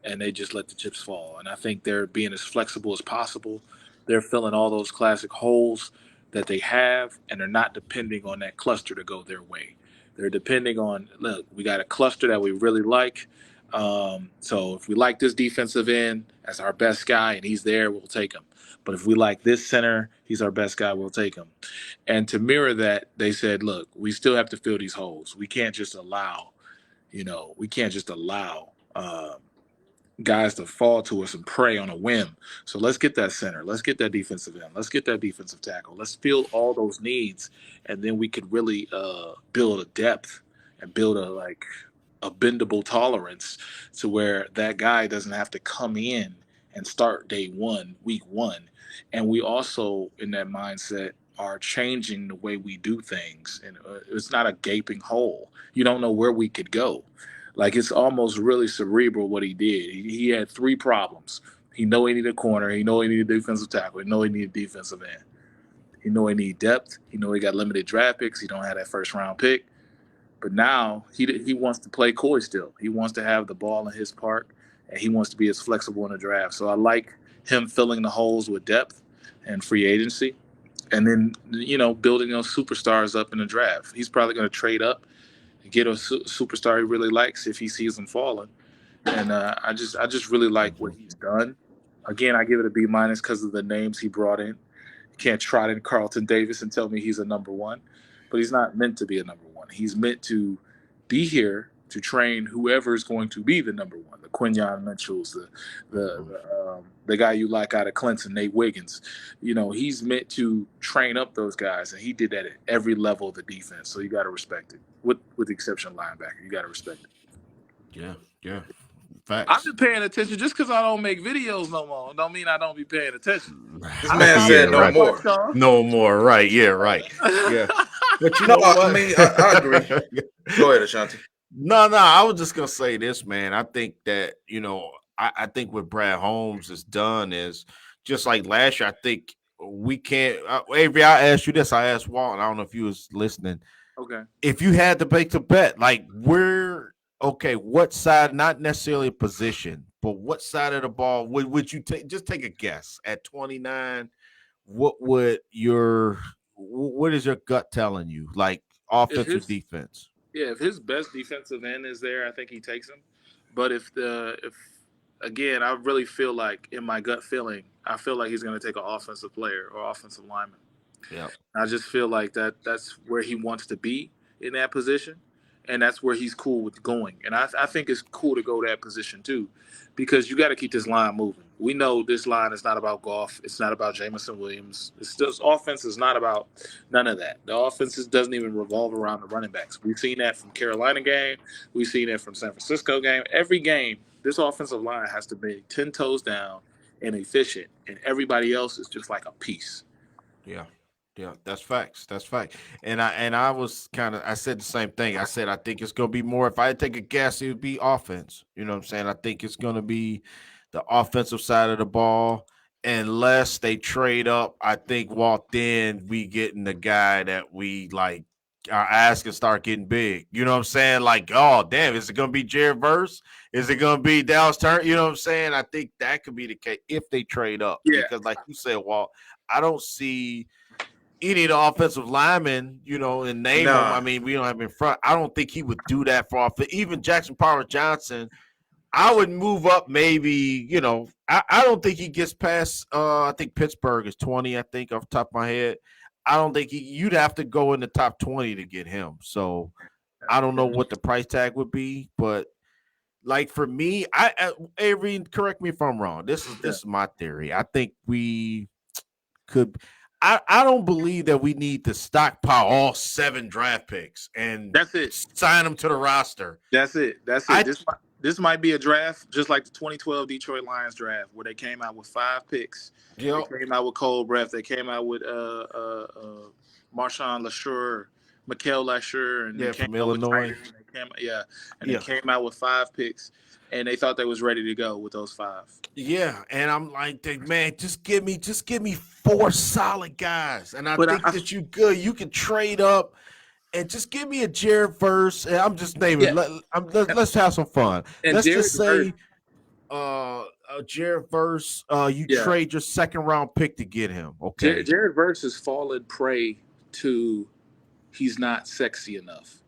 and they just let the chips fall. And I think they're being as flexible as possible. They're filling all those classic holes that they have, and they're not depending on that cluster to go their way. They're depending on, look, we got a cluster that we really like. So if we like this defensive end as our best guy and he's there, we'll take him. But if we like this center, he's our best guy, we'll take him. And to mirror that, they said, look, we still have to fill these holes. We can't just allow, guys to fall to us and prey on a whim. So let's get that center. Let's get that defensive end. Let's get that defensive tackle. Let's fill all those needs, and then we could really build a depth and build a bendable tolerance to where that guy doesn't have to come in and start day 1, week 1. And we also, in that mindset, are changing the way we do things. And it's not a gaping hole. You don't know where we could go. Like, it's almost really cerebral what he did. He had 3 problems. He know he needed a corner. He know he needed a defensive tackle. He know he needed defensive end. He know he needed depth. He know he got limited draft picks. He don't have that first round pick. But now he wants to play coy still. He wants to have the ball in his part, and he wants to be as flexible in the draft. So I like him filling the holes with depth and free agency, and then building those superstars up in the draft. He's probably going to trade up and get a superstar he really likes if he sees them falling. And I just really like what he's done. Again, I give it a B- because of the names he brought in. You can't trot in Carlton Davis and tell me he's a number 1, but he's not meant to be a number 1. He's meant to be here to train whoever is going to be the number 1. The Quinyon Mitchells, the guy you like out of Clemson, Nate Wiggins. He's meant to train up those guys, and he did that at every level of the defense. So you got to respect it. With the exception of linebacker, you got to respect it. Yeah. I've Facts. been paying attention just because I don't make videos no more. Don't mean I don't be paying attention. This man Yeah, said no right. more. No more. Right. Yeah. Right. Yeah. But you No, know what? I mean, I agree. Go ahead, Ashanti. No. I was just gonna say this, man. I think that I think what Brad Holmes has done is just like last year. I think we can't. Avery, I asked you this. I asked Walt, and I don't know if you was listening. Okay. If you had to make the bet, like what side, not necessarily a position, but what side of the ball would you take? Just take a guess at 29. What is your gut telling you? Like offense or defense? Yeah, if his best defensive end is there, I think he takes him. But if again, I really feel like in my gut feeling, I feel like he's going to take an offensive player or offensive lineman. Yeah. I just feel like that's where he wants to be in that position, and that's where he's cool with going. And I think it's cool to go that position too, because you got to keep this line moving. We know this line is not about Goff. It's not about Jameson Williams. This offense is not about none of that. The offense doesn't even revolve around the running backs. We've seen that from Carolina game. We've seen it from San Francisco game. Every game, this offensive line has to be 10 toes down and efficient, and everybody else is just like a piece. Yeah. Yeah, that's facts. That's fact. And I was I said the same thing. I said I think it's gonna be more. If I had to take a guess, it would be offense. You know what I'm saying? I think it's gonna be the offensive side of the ball. Unless they trade up, I think then we getting the guy that we like our ass can start getting big. You know what I'm saying? Like, oh damn, is it gonna be Jared Verse? Is it gonna be Dallas Turner? You know what I'm saying? I think that could be the case if they trade up. Yeah. Because like you said, Walt, I don't see any of the offensive linemen, and name them. I mean, we don't have him in front. I don't think he would do that for offense. Even Jackson Powers Johnson, I would move up maybe, I don't think he gets past I think Pittsburgh is 20, I think, off the top of my head. I don't think you'd have to go in the top 20 to get him. So I don't know what the price tag would be, but like for me, Avery, correct me if I'm wrong. This is my theory. I think we could I don't believe that we need to stockpile all 7 draft picks and that's it. Sign them to the roster. That's it. This might be a draft just like the 2012 Detroit Lions draft where they came out with 5 picks. Yep. They came out with Cole Breath. They came out with Marshawn LaSure, Mikael LaSure, and from Illinois. They came out with 5 picks. And they thought they was ready to go with those 5. Yeah, and I'm like, man, just give me 4 solid guys, and I think that you good. You can trade up and just give me a Jared Verse. And I'm just naming. Yeah. Let's have some fun. And let's just say, Jared Verse. You trade your 2nd round pick to get him. Okay, Jared Verse has fallen prey to he's not sexy enough.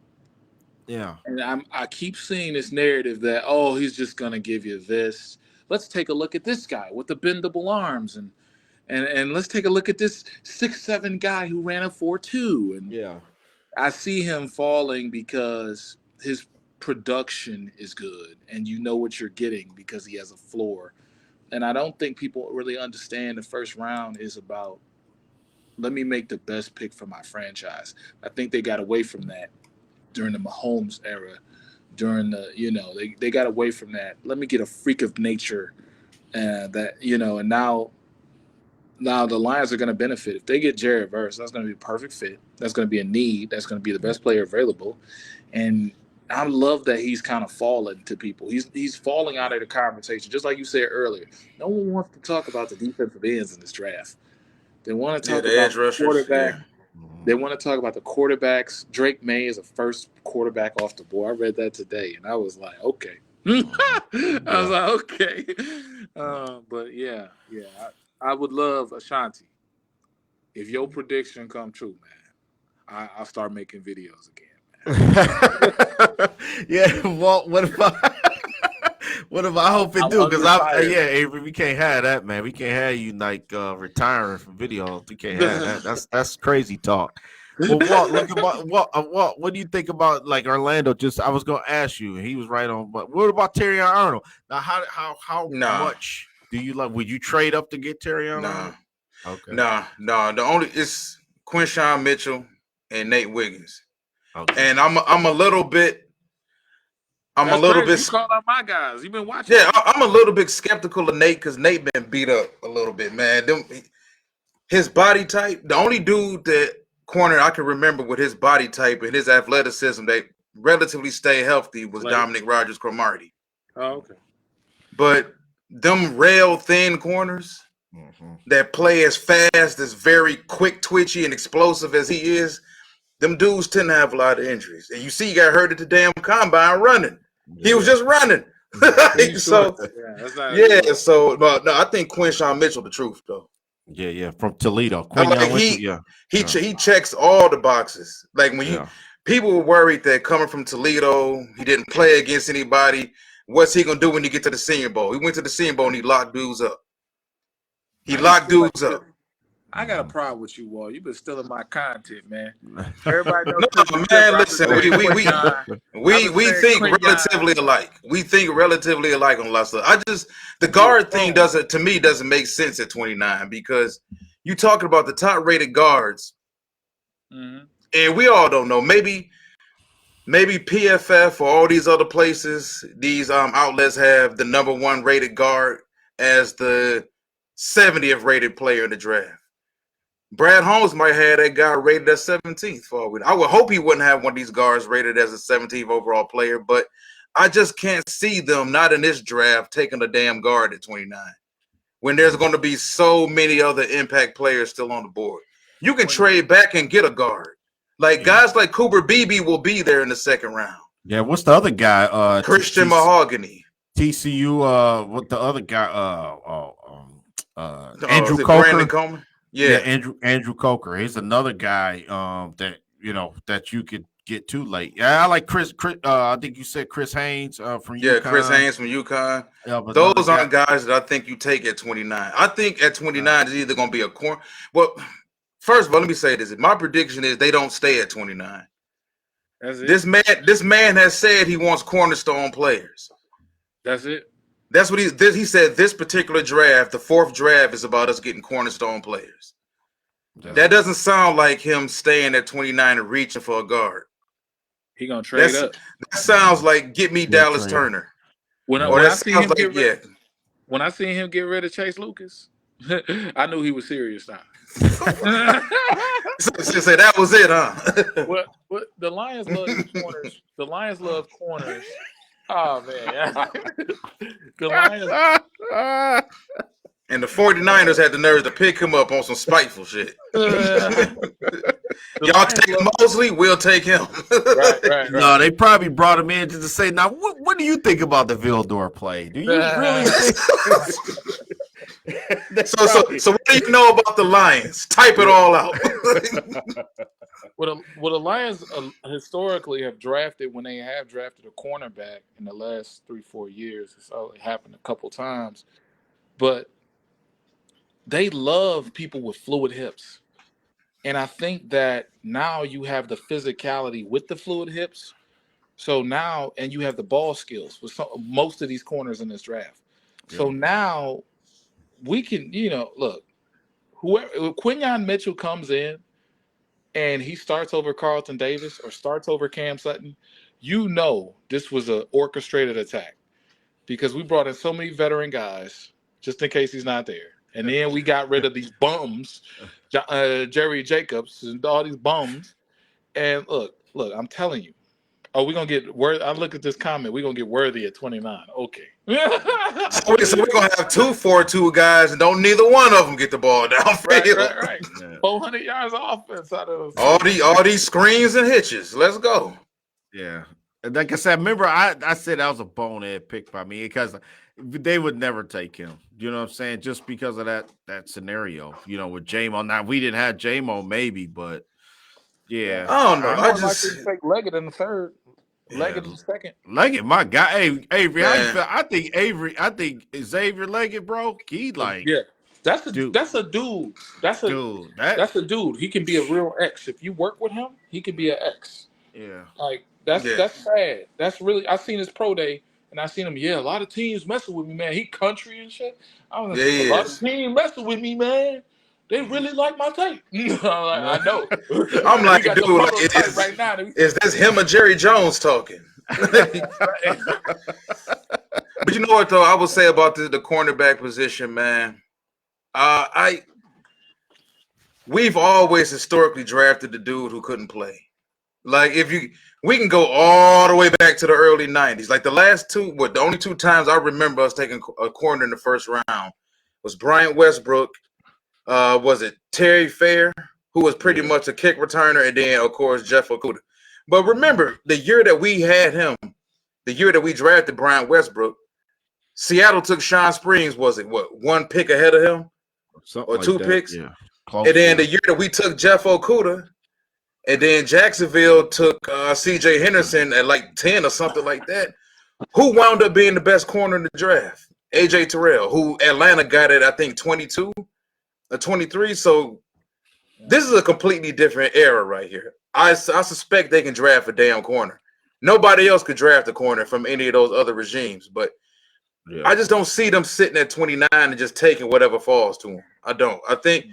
Yeah, and I keep seeing this narrative that he's just gonna give you this. Let's take a look at this guy with the bendable arms, and let's take a look at this 6'7" guy who ran a 4.2. And I see him falling because his production is good, and you know what you're getting because he has a floor. And I don't think people really understand the first round is about let me make the best pick for my franchise. I think they got away from that during the Mahomes era, during the, they got away from that. Let me get a freak of nature and now the Lions are going to benefit. If they get Jared Verse, that's going to be a perfect fit. That's going to be a need. That's going to be the best player available. And I love that he's kind of fallen to people. He's falling out of the conversation. Just like you said earlier, no one wants to talk about the defensive ends in this draft. They want to talk about the quarterback. Yeah. They want to talk about the quarterbacks. Drake May is the first quarterback off the board. I read that today, and I was like, okay. Okay. But yeah. I would love, Ashanti, if your prediction come true, man, I'll start making videos again, man. Yeah, well, what if I hope it do? Because Avery, we can't have that, man. We can't have you like retiring from videos. We can't have that. That's crazy talk. Well, Walt, what do you think about like Orlando? I was gonna ask you, and he was right on. But what about Terrion Arnold? Now, how much do you like? Would you trade up to get Terrion Arnold? Okay. No. The only it's Quinshawn Mitchell and Nate Wiggins. Okay. And I'm a little bit I'm That's a little crazy. bit. You call out my guys. You been watching? Yeah, I'm a little bit skeptical of Nate because Nate been beat up a little bit, man. His body type, the only dude that corner I can remember with his body type and his athleticism that relatively stayed healthy was Like- Dominic Rogers-Cromartie. Oh, okay. But them rail thin corners that play as fast, as very quick, twitchy, and explosive as he is, them dudes tend to have a lot of injuries. And you see, he got hurt at the damn combine running. He was just running. So but no, I think Quinshawn Mitchell the truth though. Yeah, from Toledo. Like he checks all the boxes. Like when people were worried that coming from Toledo, he didn't play against anybody. What's he gonna do when he get to the Senior Bowl? He went to the Senior Bowl and he locked dudes up. I got a problem with you, Wall. You've been stealing my content, man. Everybody knows. No, man, listen, we think relatively alike. We think relatively alike on a lot of stuff. The guard thing doesn't make sense at 29 because you talking about the top rated guards, and we all don't know. Maybe PFF or all these other places, these outlets have the number 1 rated guard as the 70th rated player in the draft. Brad Holmes might have that guy rated as 17th for all we know. I would hope he wouldn't have one of these guards rated as a 17th overall player, but I just can't see them not in this draft taking a damn guard at 29 when there's going to be so many other impact players still on the board. You can trade back and get a guard. Like guys like Cooper Beebe will be there in the second round. Yeah, what's the other guy? Christian Mahogany. TCU. What the other guy? Andrew Coker. Yeah, Andrew Coker. He's another guy that you could get too late. Yeah, I like Chris. I think you said Chris Haynes from UConn. Yeah, Chris Haynes from UConn. Yeah, those aren't guys that I think you take at 29. I think at 29 is either going to be a corner. Well, first of all, let me say this. My prediction is they don't stay at 29. That's it. This man has said he wants cornerstone players. That's it. That's what he said. This particular draft, the 4th draft, is about us getting cornerstone players. That doesn't sound like him staying at 29 and reaching for a guard. He gonna trade up. That sounds like get me Dallas Turner. When I see him get rid of Chase Lucas, I knew he was serious now. So that was it, huh? Well, the Lions love corners. The Lions love corners. Oh man, the Lions and the 49ers had the nerves to pick him up on some spiteful shit. Y'all take Mosley, we'll take him. Right. No, they probably brought him in just to say, now, what do you think about the Vildor play? Do you really think? So what do you know about the Lions? Type it all out. What the Lions historically have drafted when they have drafted a cornerback in the last 3-4 years. It's only happened a couple times, but they love people with fluid hips. And I think that now you have the physicality with the fluid hips. So now, and you have the ball skills with most of these corners in this draft. Yeah. So now we can, look, whoever Quinyon Mitchell comes in and he starts over Carlton Davis or starts over Cam Sutton, this was an orchestrated attack because we brought in so many veteran guys just in case he's not there. And then we got rid of these bums, Jerry Jacobs and all these bums. And look, I'm telling you. Oh, we're going to get Worthy. I look at this comment. We're going to get Worthy at 29. Okay. So we're going to have 2 4-2 guys, and don't neither one of them get the ball downfield. Right. Yeah. 400 yards of offense out of those. All these screens and hitches. Let's go. Yeah. Like I said, remember, I said that was a bonehead pick by me because they would never take him. You know what I'm saying? Just because of that scenario, with J-Mo. Now, we didn't have J-Mo maybe, but yeah. I don't know. I just take Leggett in the third. Leggett in the second. Leggett, my guy. Hey, Avery, how you feel? I think Xavier Leggett, bro, he that's a dude. That's a dude. He can be a real X. If you work with him, he can be an X. Yeah. Like that's sad. That's really, I seen his pro day and I seen him. Yeah, a lot of teams messing with me, man. He country and shit. A lot of teams messing with me, man. They really like my tape. I know. I'm like, dude, is this him or Jerry Jones talking? But you know what though? I would say about the cornerback position, man. We've always historically drafted the dude who couldn't play. Like we can go all the way back to the early '90s. Like the only two times I remember us taking a corner in the first round was Bryant Westbrook. Was it Terry Fair, who was pretty much a kick returner, and then of course Jeff Okudah. But remember, the year that we had him, the year that we drafted Bryant Westbrook, Seattle took Sean Springs. Was it one pick ahead of him, Something or like two that, picks? Yeah. And then the year that we took Jeff Okudah, and then Jacksonville took C.J. Henderson at like 10 or something like that. Who wound up being the best corner in the draft? A.J. Terrell, who Atlanta got at, I think, 22 or 23. So this is a completely different era right here. I suspect they can draft a damn corner. Nobody else could draft a corner from any of those other regimes. But I just don't see them sitting at 29 and just taking whatever falls to them. I don't. I think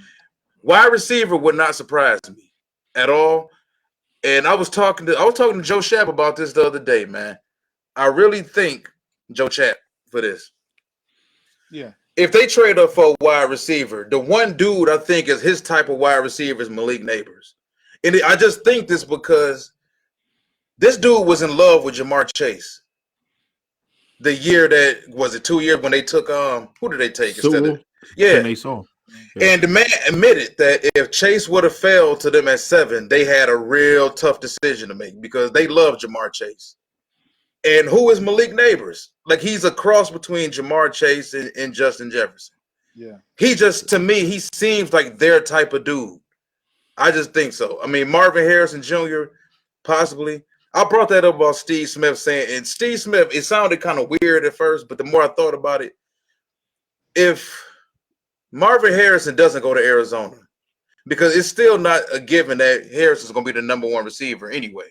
wide receiver would not surprise me at all. And I was talking to Joe Schaap about this the other day, man. I really think Joe Schaap for this. Yeah. If they trade up for a wide receiver, the one dude I think is his type of wide receiver is Malik Neighbors. And I just think this because this dude was in love with Jamar Chase. The year that was it 2 years when they took who did they take instead of they saw. Yeah. And the man admitted that if Chase would have fell to them at 7, they had a real tough decision to make because they love Jamar Chase. And who is Malik Neighbors? Like he's a cross between Jamar Chase and Justin Jefferson. Yeah. He just, to me, he seems like their type of dude. I just think so. I mean, Marvin Harrison Jr., possibly. I brought that up about Steve Smith saying, and Steve Smith, it sounded kind of weird at first, but the more I thought about it, if Marvin Harrison doesn't go to Arizona, because it's still not a given that Harrison's going to be the number one receiver anyway.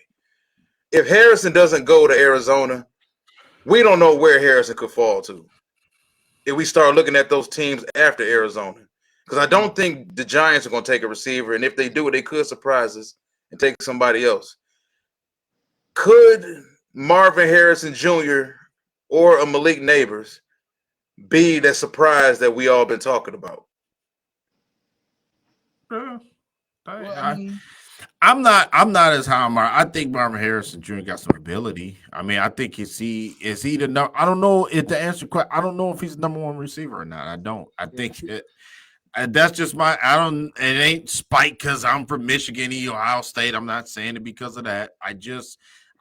If Harrison doesn't go to Arizona, we don't know where Harrison could fall to if we start looking at those teams after Arizona. Because I don't think the Giants are going to take a receiver, and if they do, they could surprise us and take somebody else. Could Marvin Harrison Jr. or a Malik Neighbors be that surprise that we all been talking about? I'm not as high on Marvin. I think Marvin Harrison Jr. got some ability. I mean, I think is he the number? I don't know if the answer. I don't know if he's the number one receiver or not. I don't. I think that's just my. I don't. It ain't spite because I'm from Michigan, Ohio State. I'm not saying it because of that.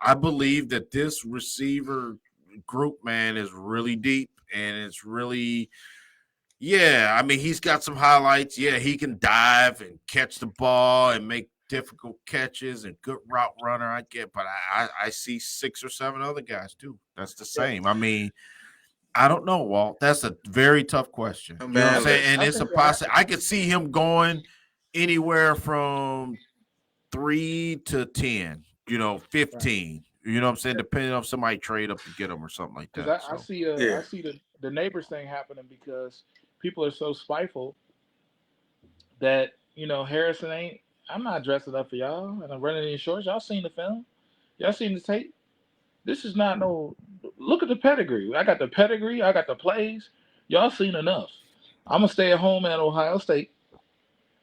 I believe that this receiver group, man, is really deep and it's really. Yeah, I mean, he's got some highlights. Yeah, he can dive and catch the ball and make difficult catches and good route runner. I get, but I see 6 or 7 other guys too. That's the same. I mean, I don't know, Walt. That's a very tough question. You know what I'm saying? And it's a possibility. I could see him going anywhere from 3 to 10. 15. You know what I'm saying? Depending on if somebody trade up to get him or something like that. I see the Neighbors thing happening because people are so spiteful that Harrison ain't. I'm not dressing up for y'all, and I'm running in shorts. Y'all seen the film? Y'all seen the tape? This is not no. Look at the pedigree. I got the pedigree. I got the plays. Y'all seen enough. I'm gonna stay at home at Ohio State.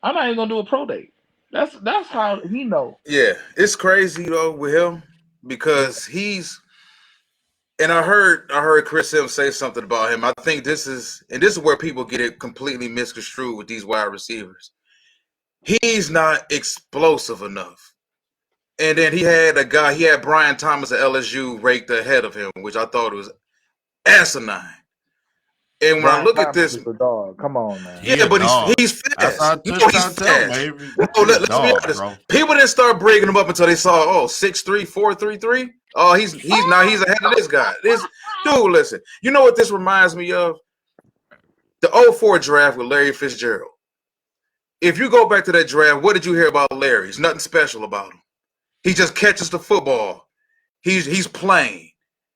I'm not even gonna do a pro day. That's how he know. Yeah, it's crazy though with him because he's. And I heard Chris Sims say something about him. I think this is where people get it completely misconstrued with these wide receivers. He's not explosive enough. And then he had Brian Thomas at LSU raked ahead of him, which I thought was asinine. And when I look at this, dog. Come on, man. Yeah, but he's fast. He's fast. Let's be honest. Bro. People didn't start breaking him up until they saw 6'3", 4.33. Oh, he's ahead of this guy. This dude, listen. You know what this reminds me of? The 2004 draft with Larry Fitzgerald. If you go back to that draft, what did you hear about Larry? There's nothing special about him. He just catches the football. He's plain.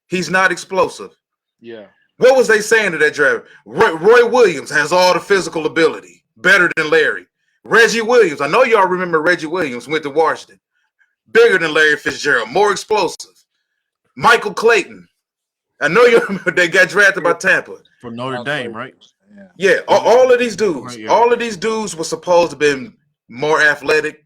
He's not explosive. Yeah. What was they saying to that draft? Roy Williams has all the physical ability, better than Larry. Reggie Williams, I know y'all remember Reggie Williams went to Washington. Bigger than Larry Fitzgerald, more explosive. Michael Clayton. I know you. They got drafted by Tampa. From Notre Dame, right? Yeah. Yeah, all of these dudes. Yeah. All of these dudes were supposed to have been more athletic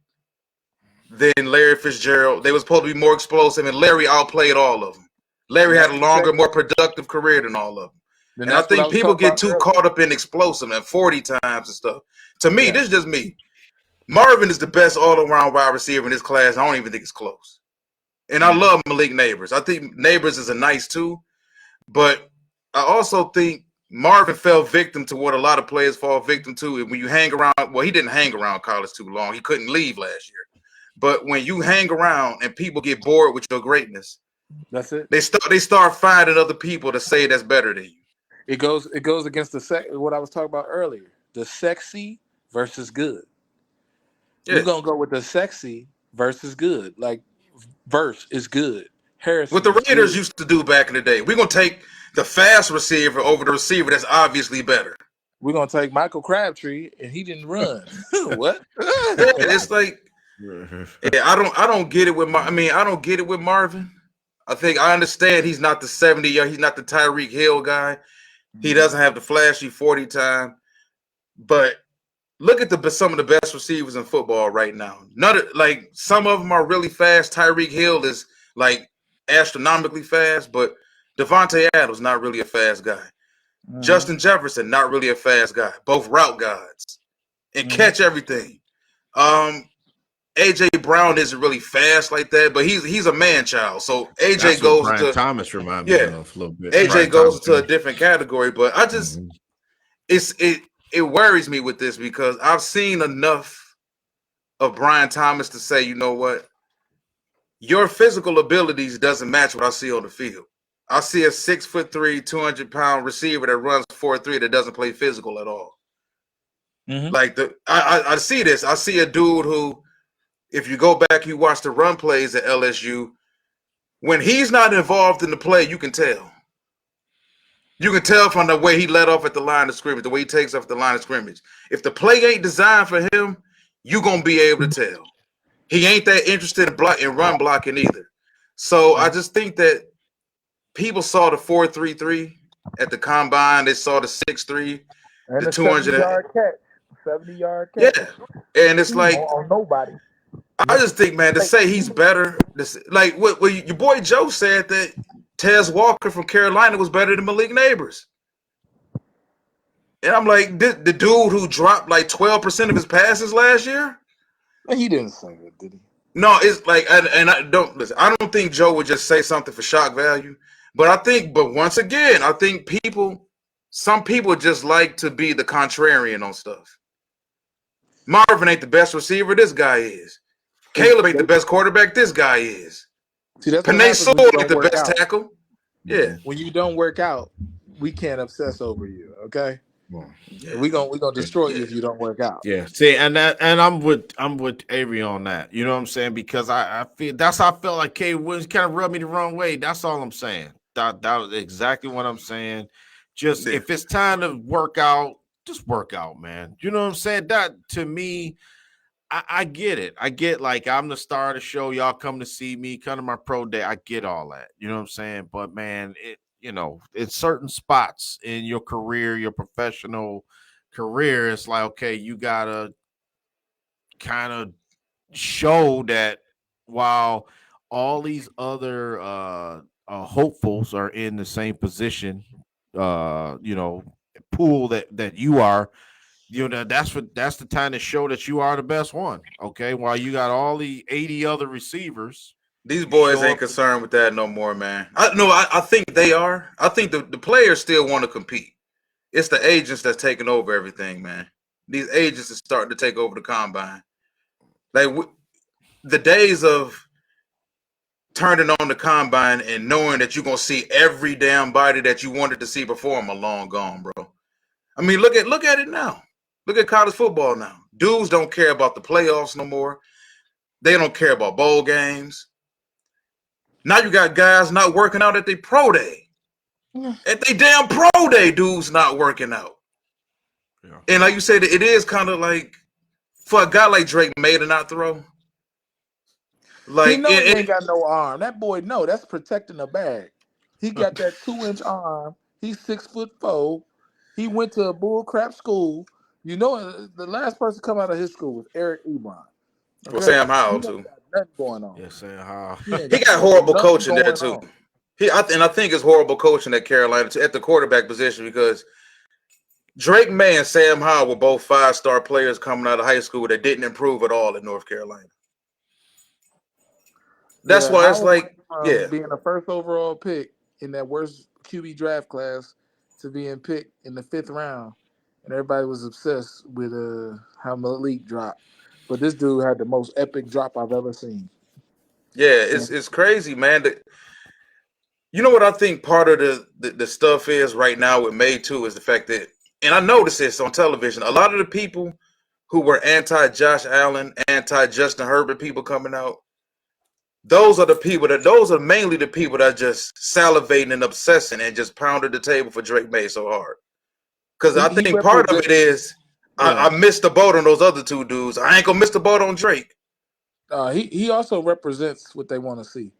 than Larry Fitzgerald. They were supposed to be more explosive, and Larry outplayed all of them. Larry had a longer, more productive career than all of them. And I think people get too caught up in explosive and 40 times and stuff. To me, this is just me. Marvin is the best all-around wide receiver in this class. I don't even think it's close. And I love Malik Neighbors. I think Neighbors is a nice too, but I also think Marvin fell victim to what a lot of players fall victim to. When you hang around, well, he didn't hang around college too long. He couldn't leave last year. But when you hang around and people get bored with your greatness, that's it. They start finding other people to say that's better than you. It goes against what I was talking about earlier. The sexy versus good. Yeah. We're gonna go with the sexy versus good. Like verse is good. Harris. What the Raiders used to do back in the day. We're gonna take the fast receiver over the receiver that's obviously better. We're gonna take Michael Crabtree and he didn't run. What? It's like I don't get it with I don't get it with Marvin. I understand he's not the 70 year, he's not the Tyreek Hill guy. He doesn't have the flashy 40 time. But look at some of the best receivers in football right now. Some of them are really fast. Tyreek Hill is like astronomically fast, but Devontae Adams not really a fast guy. Justin Jefferson not really a fast guy. Both route gods and catch everything. AJ Brown isn't really fast like that, but he's a man child. So AJ goes Brian Thomas remind me of a little bit. AJ Brian goes Thomas into a different category, but I just it worries me with this because I've seen enough of Brian Thomas to say, you know what, your physical abilities doesn't match what I see on the field. I see a 6'3", 200-pound receiver that runs 4.3 that doesn't play physical at all. Like I see this. I see a dude who, if you go back, you watch the run plays at LSU. When he's not involved in the play, you can tell. You can tell from the way he let off at the line of scrimmage, the way he takes off the line of scrimmage. If the play ain't designed for him, you're going to be able to tell. He ain't that interested in run blocking either. So I just think that people saw the 4.33 at the combine. They saw the 6.3, and the 200 70-yard catch. 70-yard catch. Yeah, and it's like on nobody. I just think, man, to say he's better, like what your boy Joe said that Tez Walker from Carolina was better than Malik Neighbors. And I'm like, the dude who dropped like 12% of his passes last year? He didn't say that, did he? No, it's like, and I don't listen. I don't think Joe would just say something for shock value, but once again, I think some people just like to be the contrarian on stuff. Marvin ain't the best receiver. This guy is. Caleb ain't the best quarterback. This guy is. See, that's Panay Sewell ain't the best tackle. Yeah. When you don't work out, we can't obsess over you. Okay. We're gonna destroy you if you don't work out. Yeah. See, and I'm with Avery on that. You know what I'm saying? Because I feel that's how I felt like Caleb Williams kind of rubbed me the wrong way. That's all I'm saying. That was exactly what I'm saying. Just if it's time to work out, just work out, man. You know what I'm saying? That to me, I get it. I get like I'm the star of the show. Y'all come to see me, come to my pro day. I get all that. You know what I'm saying? But man, in certain spots in your career, your professional career, it's like, okay, you gotta kind of show that while all these other hopefuls are in the same position, pool that you are, that's the time to show that you are the best one. Okay, while you got all the 80 other receivers, these boys ain't concerned with that no more, man. I think they are. I think the players still want to compete. It's the agents that's taking over everything, man. These agents are starting to take over the combine. Like the days of turning on the combine and knowing that you're gonna see every damn body that you wanted to see before them are long gone, bro. I mean, look at it now. Look at college football now. Dudes don't care about the playoffs no more. They don't care about bowl games. Now you got guys not working out at their pro day. At their damn pro day, dudes not working out. Yeah. And like you said, it is kind of like for a guy like Drake May to not throw. Like, He know he ain't got no arm. That boy know that's protecting the bag. He got that 2-inch arm. He's 6'4". He went to a bull crap school. You know, the last person to come out of his school was Eric Ebron. well, Okay, Sam he Howell ain't too. got nothing going on. Yeah, saying how. He ain't He got nothing horrible coaching there going too. on. I think it's horrible coaching at Carolina at the quarterback position because Drake May and Sam Howell were both 5-star players coming out of high school that didn't improve at all in North Carolina. That's why it's Howard like, went from yeah, being the first overall pick in that worst QB draft class to being picked in the 5th round, and everybody was obsessed with how Malik dropped. But this dude had the most epic drop I've ever seen. yeah, it's crazy, man. You know what I think part of the stuff is right now with May too is the fact that, and I noticed this on television, a lot of the people who were anti Josh Allen, anti Justin Herbert people coming out, those are mainly the people that are just salivating and obsessing and just pounded the table for Drake May so hard. Because I think part of it is I missed the boat on those other two dudes. I ain't gonna miss the boat on Drake. He also represents what they want to see.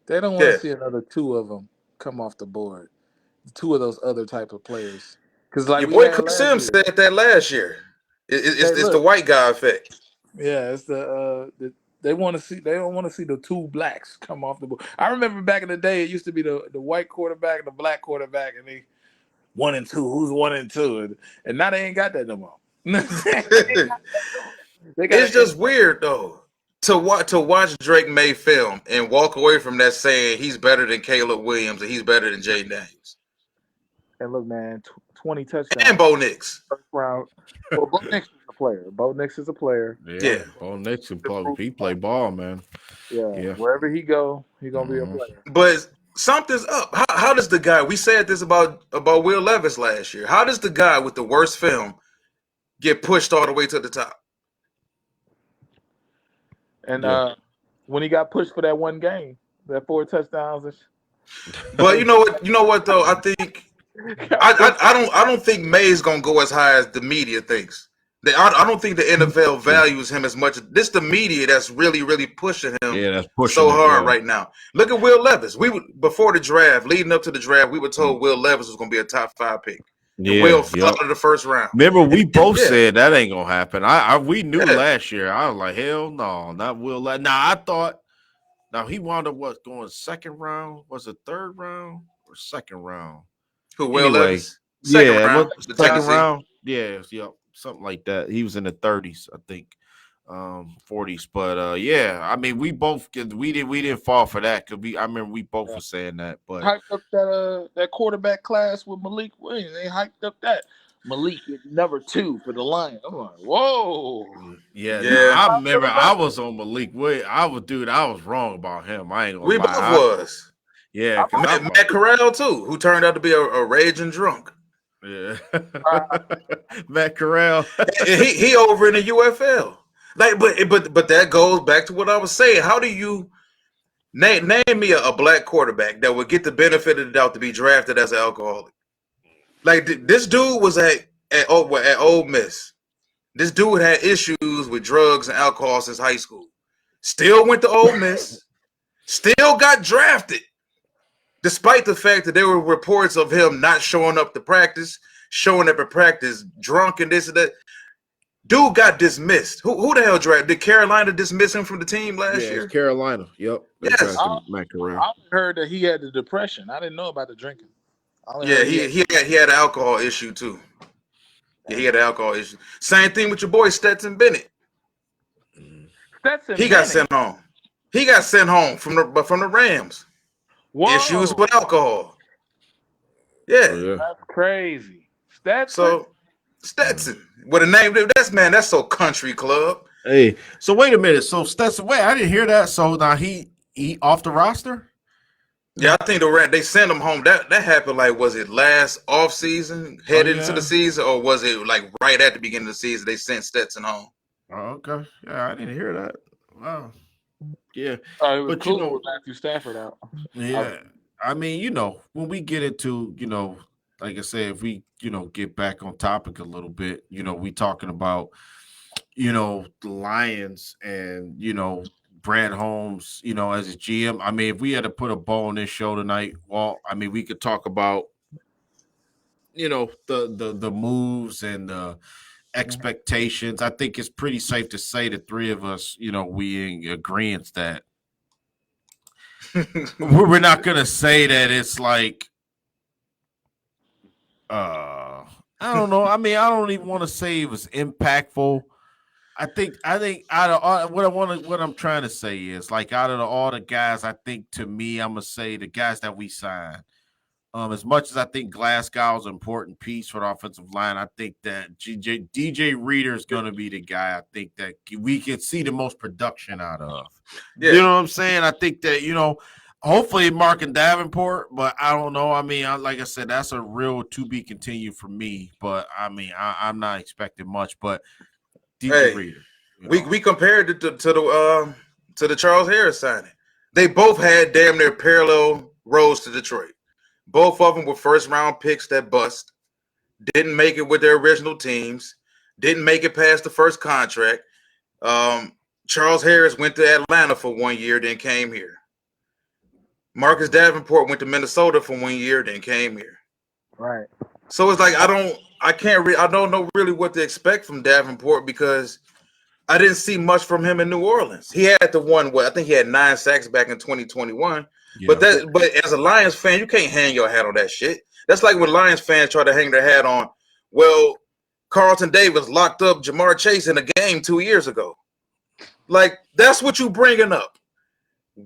They don't want to see another 2 of them come off the board. 2 of those other type of players. Because like your boy Chris Sims said that last year. It's the white guy effect. Yeah, it's they want to see. They don't want to see the 2 blacks come off the board. I remember back in the day, it used to be the white quarterback and the black quarterback, and they 1 and 2. Who's 1 and 2? And now they ain't got that no more. It's just weird though to watch Drake May film and walk away from that saying he's better than Caleb Williams and he's better than Jay Daniels. And look, man, 20 touchdowns. And Bo Nix. First round. Well, Bo Nix is a player. Bo Nix is a player. Yeah. Bo Nix he play ball, man. Yeah. Wherever he go, he gonna be a player. But something's up. How does the guy? We said this about Will Levis last year. How does the guy with the worst film get pushed all the way to the top? And when he got pushed for that one game, that 4 touchdowns. But you know what though? I think I don't think May's gonna go as high as the media thinks. I don't think the NFL values him as much. This the media that's really, really pushing him that's pushing so hard right now. Look at Will Levis. Before the draft, leading up to the draft, we were told Will Levis was gonna be a top 5 pick. Will fell out of the first round. Remember, we both said that ain't gonna happen. We knew last year. I was like, hell no, not Will. Now I thought. Now he wound up going 2nd round? Was it 3rd round or 2nd round? Who Will Levis? Second round. Yeah, something like that. He was in the 30s, I think, 40s. But I mean, we didn't fall for that because I remember we both were saying that. But hyped up that quarterback class with Malik Williams. They hyped up that Malik is number 2 for the Lions. I'm like, whoa. Yeah. I remember I was on Malik Williams. I was wrong about him. I ain't gonna lie. We both was. Yeah, Matt Corral too, who turned out to be a raging drunk. Yeah, Matt Corral. he over in the UFL. Like, but that goes back to what I was saying. How do you name me a black quarterback that would get the benefit of the doubt to be drafted as an alcoholic? Like this dude was at Ole Miss. This dude had issues with drugs and alcohol since high school. Still went to Ole Miss. Still got drafted. Despite the fact that there were reports of him not showing up to practice, showing up at practice drunk and this and that. Dude got dismissed. Who the hell drafted? Did Carolina dismiss him from the team last year? It's Carolina. Yep. Yes. I heard that he had the depression. I didn't know about the drinking. Yeah, he had an alcohol issue too. Yeah, he had an alcohol issue. Same thing with your boy Stetson Bennett. He got sent home. He got sent home from the Rams. Whoa. Issues with alcohol. Yeah. That's crazy. Stetson. With a name, that's so country club. Hey, so wait a minute. So Stetson, I didn't hear that. So now he off the roster? Yeah, I think they sent him home. That happened was it last off season, headed into the season, or was it like right at the beginning of the season they sent Stetson home? Oh, okay. Yeah, I didn't hear that. Wow. Yeah. It was cool with Matthew Stafford out. Yeah. I mean, when we get into, like I said, if we, get back on topic a little bit, we talking about, the Lions and, Brad Holmes, as a GM. I mean, if we had to put a bow on this show tonight, well, I mean, we could talk about, the moves and the expectations. I think it's pretty safe to say the three of us, we in agreement that we're not going to say that it's like, I don't know. I mean, I don't even want to say it was impactful. I think out of all, what I'm trying to say is, like, out of all the guys, I think, to me, I'm gonna say the guys that we signed. As much as I think Glasgow is an important piece for the offensive line, I think that DJ Reader is going to be the guy I think that we can see the most production out of. Yeah. You know what I'm saying? I think that, hopefully Mark and Davenport, but I don't know. I mean, like I said, that's a real to be continued for me. But, I mean, I'm not expecting much. But DJ Reader. We compared it to the Charles Harris signing. They both had damn near parallel roads to Detroit. Both of them were first-round picks that bust, didn't make it with their original teams, didn't make it past the first contract. Charles Harris went to Atlanta for 1 year, then came here. Marcus Davenport went to Minnesota for 1 year, then came here. Right. So it's like I don't know really what to expect from Davenport because I didn't see much from him in New Orleans. He had I think he had 9 sacks back in 2021. Yeah. But as a Lions fan, you can't hang your hat on that shit. That's like when Lions fans try to hang their hat on, well, Carlton Davis locked up Jamar Chase in a game 2 years ago. Like, that's what you bringing up.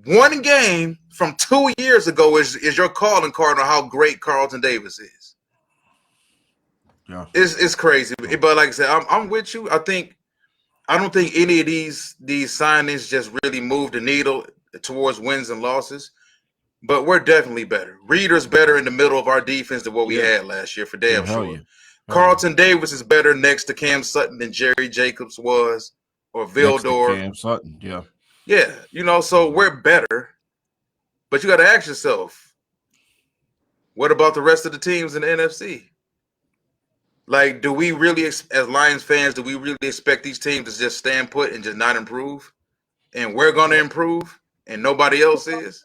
One game from 2 years ago is your calling card on how great Carlton Davis is. Yeah, it's crazy. But like I said, I'm with you. I don't think any of these signings just really move the needle towards wins and losses. But we're definitely better. Reader's better in the middle of our defense than what we had last year, for damn sure. Yeah. Carlton Davis is better next to Cam Sutton than Jerry Jacobs was, or Vildor. Cam Sutton, yeah. Yeah, so we're better. But you got to ask yourself, what about the rest of the teams in the NFC? Like, do we really, as Lions fans, do we really expect these teams to just stand put and just not improve? And we're going to improve, and nobody else is?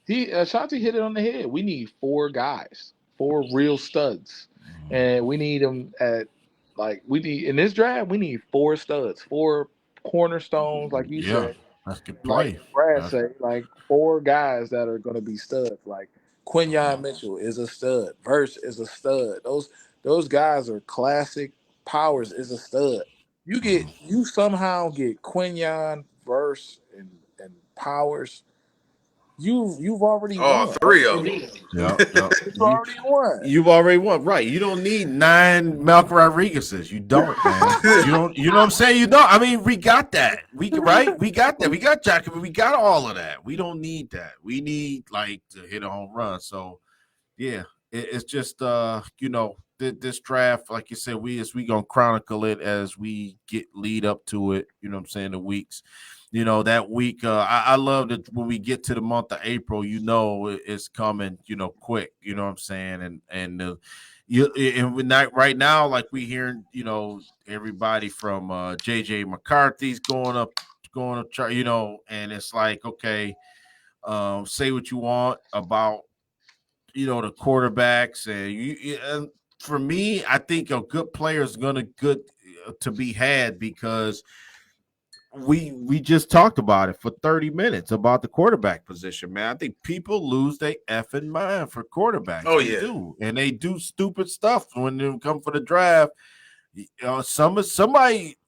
Shanti hit it on the head. We need 4 guys, 4 real studs, and we need them in this draft. We need 4 studs, 4 cornerstones, like you said. That's good play. Like Brad said, like 4 guys that are going to be studs. Like Quinyon Mitchell is a stud. Verse is a stud. Those guys are classic. Powers is a stud. You somehow get Quinyon, Verse, and Powers. You've already won. 3 of them. Yeah. You've already won. You've already won. Right. You don't need 9 Malcolm Rodriguez's. You don't, man. You know what I'm saying? You don't. I mean, we got that. We got that. We got Jacob. We got all of that. We don't need that. We need to hit a home run. So yeah, it's just this draft, like you said, we gonna chronicle it as we lead up to it. You know what I'm saying? The weeks. That week, I love that when we get to the month of April, it's coming, quick. You know what I'm saying? And right now, like we hearing, everybody from JJ McCarthy's going up, and it's like, okay, say what you want about, the quarterbacks, and for me, I think a good player is to be had because we just talked about it for 30 minutes about the quarterback position, man. I think people lose their effing mind for quarterbacks. Oh, they do. And they do stupid stuff when they come for the draft. Somebody,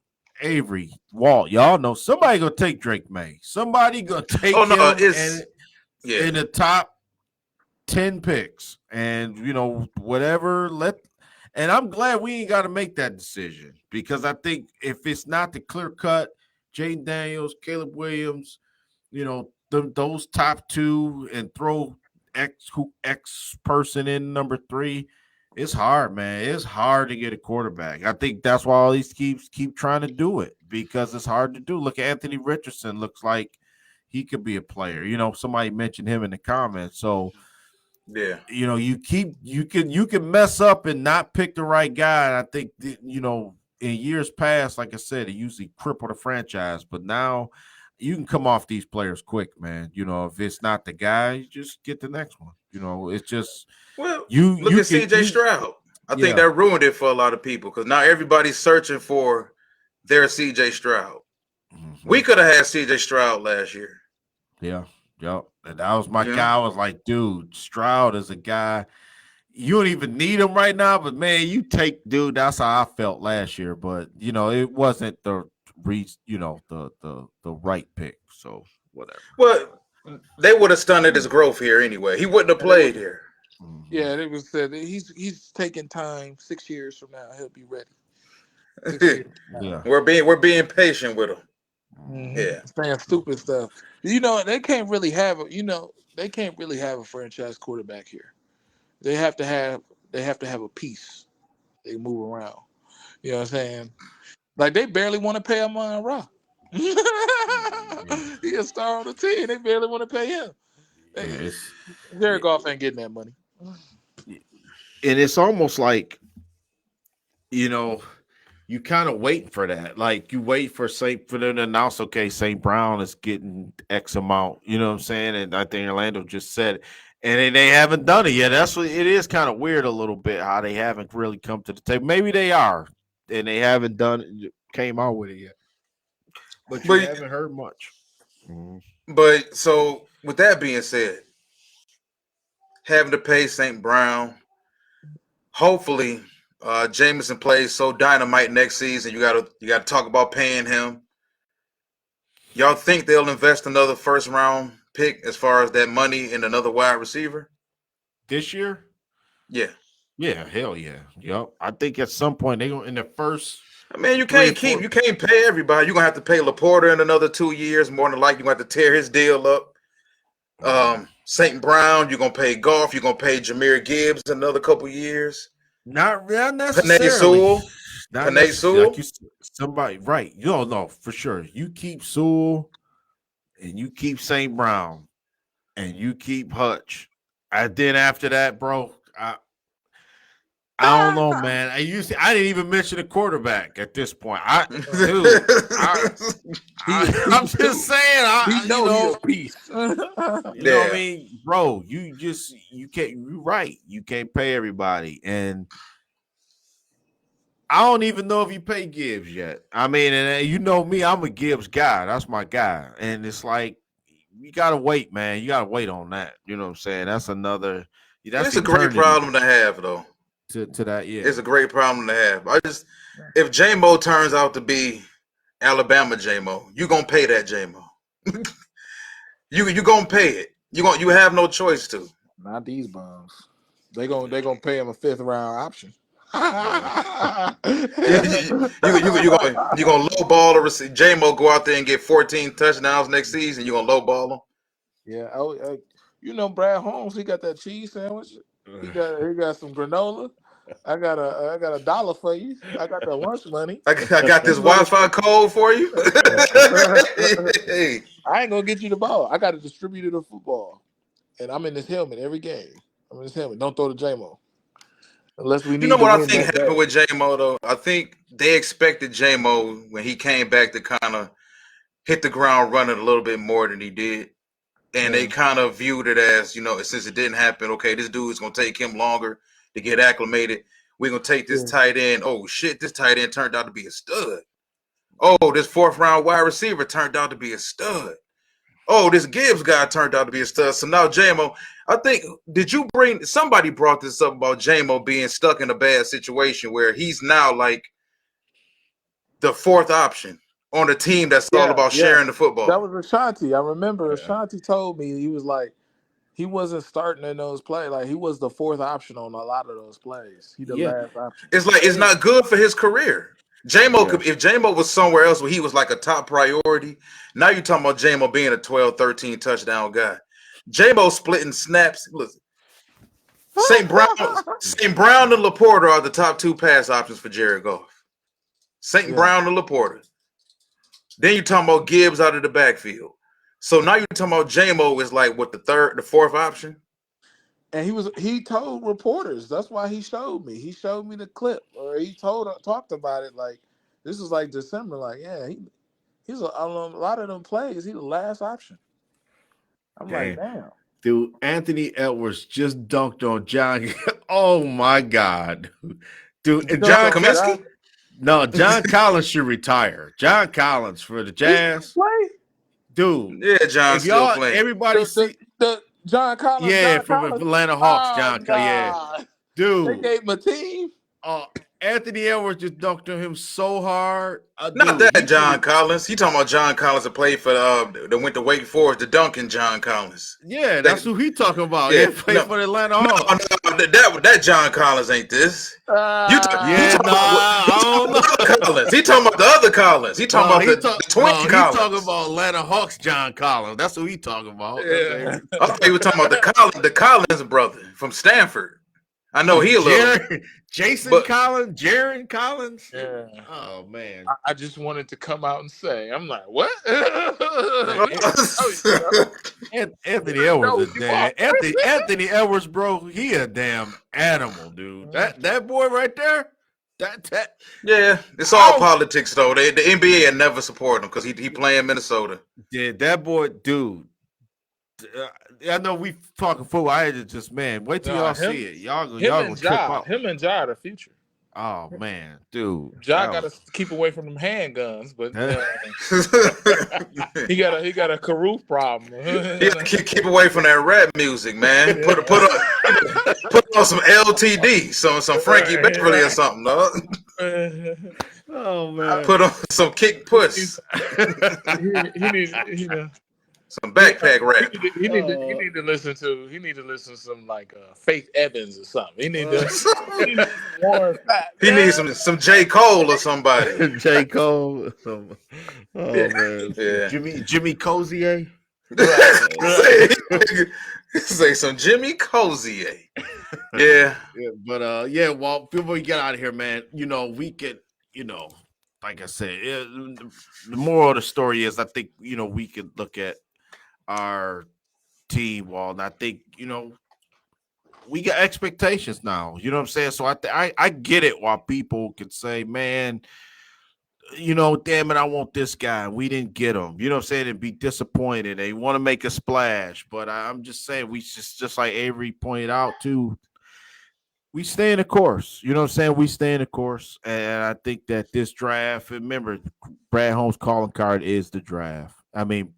Avery, Walt, y'all know somebody gonna take Drake May. Somebody gonna take him in the top 10 picks, and whatever. And I'm glad we ain't got to make that decision because I think if it's not the clear cut. Jaden Daniels, Caleb Williams, those top 2 and throw X person in number 3. It's hard, man. It's hard to get a quarterback. I think that's why all these keep trying to do it because it's hard to do. Look, Anthony Richardson looks like he could be a player. Somebody mentioned him in the comments. So yeah, you can mess up and not pick the right guy. And I think in years past, like I said, it usually crippled the franchise. But now you can come off these players quick, man. If it's not the guy, you just get the next one. It's just Well, you look you at can CJ Stroud. I think yeah. that ruined it for a lot of people because now everybody's searching for their CJ Stroud. We could have had CJ Stroud last year. Yeah, yep. And that was my guy. I was like, dude, Stroud is a guy. You don't even need him right now, but man, dude. That's how I felt last year. But it wasn't the the right pick. So whatever. Well, they would have stunted his growth here anyway. He wouldn't have played here. Yeah, it was said he's taking time. 6 years from now, he'll be ready. 6 years from now. We're being patient with him. Mm-hmm. Yeah, saying stupid stuff. They can't really have a franchise quarterback here. They have to have a piece. They move around. You know what I'm saying? Like they barely want to pay Amon Ra. He a star on the team. They barely want to pay him. Jared Goff ain't getting that money. And it's almost like, you kind of waiting for that. Like you wait for them to announce, okay, St. Brown is getting X amount. You know what I'm saying? And I think Orlando just said it. And they haven't done it yet. That's what it is, kind of weird a little bit how they haven't really come to the table. Maybe they are, and they haven't came out with it yet. But you haven't heard much. Mm-hmm. But so with that being said, having to pay St. Brown, hopefully Jameson plays so dynamite next season. You gotta talk about paying him. Y'all think they'll invest another first round pick as far as that money in another wide receiver this year? Yeah, hell yeah, yep. I think at some point they go in the first. I mean, you can't pay everybody. You're gonna have to pay Laporta in another 2 years. More than likely, you're gonna have to tear his deal up. St. Brown, you're gonna pay Goff. You're gonna pay Jahmyr Gibbs another couple years. Not necessarily. Penei Sewell. Like somebody, right? You don't know for sure. You keep Sewell, and you keep St. Brown, and you keep Hutch. And then after that, bro, I don't know, man. I didn't even mention the quarterback at this point. I'm just saying. He's a piece. You know what I mean, bro? You can't. You're right. You can't pay everybody, and I don't even know if you pay Gibbs yet. I mean, and you know me, I'm a Gibbs guy. That's my guy, and it's like you gotta wait, man. You gotta wait on that. You know what I'm saying? That's another. That's a great problem to have, though. To that, yeah, it's a great problem to have. If J-Mo turns out to be Alabama J-Mo, you gonna pay that J-Mo. you gonna pay it. You have no choice to. Not these bums. They gonna pay him a 5th round option. you gonna low ball or J-Mo go out there and get 14 touchdowns next season. You gonna low ball him? Yeah. Brad Holmes. He got that cheese sandwich. He got some granola. I got a $1 for you. I got the lunch money. I got this Wi-Fi code for you. I ain't gonna get you the ball. I got to distribute the football, and I'm in this helmet every game. I'm in this helmet. Don't throw the J-Mo. Unless we need. You know what I think happened with J-Mo though? I think they expected J-Mo when he came back to kind of hit the ground running a little bit more than he did. And they kind of viewed it as, since it didn't happen, okay, this dude is going to take him longer to get acclimated. We're going to take this tight end. Oh, shit, this tight end turned out to be a stud. Oh, this 4th round wide receiver turned out to be a stud. Oh, this Gibbs guy turned out to be a stud. So now J-Mo, I think, somebody brought this up about J-Mo being stuck in a bad situation where he's now like the 4th option on a team that's all about sharing the football. That was Ashanti. I remember Ashanti told me he was like, he wasn't starting in those plays. Like he was the 4th option on a lot of those plays. He the last option. It's like it's not good for his career. J-Mo if J-Mo was somewhere else where he was like a top priority, now you're talking about J-Mo being a 12, 13 touchdown guy. J-Mo splitting snaps. Listen, St. Brown and Laporta are the top 2 pass options for Jared Goff. St. Brown and Laporta. Then you're talking about Gibbs out of the backfield. So now you're talking about J-Mo is like what the 4th option? And he told reporters, that's why he showed me. He showed me the clip, or he talked about it like this was like December. Like, He's a lot of them plays. He's the last option. I'm like, damn. Dude, Anthony Edwards just dunked on John. Oh my God, dude! And John Cominsky? No, John Collins should retire. John Collins for the Jazz, Play dude. Yeah, John If still y'all, playing. everybody see, the John Collins. yeah, John from Collins? Atlanta Hawks, John. Nah. Yeah, They dude. gave him a team. Anthony Edwards just dunked on him so hard. Not Dude, that John Collins. He talking about John Collins that played for that went to Wake Forest, the Duncan John Collins. Yeah, that's who he talking about. Yeah, Yeah, played for the Atlanta Hawks. No, that John Collins ain't this. I don't know. Collins. He talking about the other Collins. He talking about the twin Collins. He talking about Atlanta Hawks John Collins. That's who he talking about. Yeah. I thought he was talking about the Collins brother from Stanford. I know he a little. Jason Collins, Jaron Collins. Yeah. Oh man. I just wanted to come out and say, I'm like, what? Anthony Edwards is damn. Anthony Edwards, bro, he a damn animal, dude. That boy right there. That yeah, it's all politics though. The NBA had never supported him because he play in Minnesota. Yeah, that boy, dude. I know we talking football. I had to just wait till y'all see it. Y'all gonna trip out. Him and Ja are the future. Oh man, dude. Ja got to keep away from them handguns, but he got a Karoof problem. He got to keep away from that rap music, man. Put on some LTD, some Frankie Beverly or something, no? Oh man. Put on some Kick Puss. He needs, some backpack rap. He need to listen to some like Faith Evans or something. He need to Warren Fat. He needs some J. Cole or somebody. J. Cole. Man. Yeah. Jimmy Cozier. Say some Jimmy Cozier. Yeah. But well, before we get out of here, man, we could, like I said, the moral of the story is I think, we could look at our team wall, and I think, we got expectations now. You know what I'm saying? So I get it why people can say, man, damn it, I want this guy. We didn't get him. You know what I'm saying? And be disappointed. They want to make a splash. But I'm just saying, we just like Avery pointed out too, we stay in the course. You know what I'm saying? We stay in the course. And I think that this draft, remember, Brad Holmes' calling card is the draft. I mean,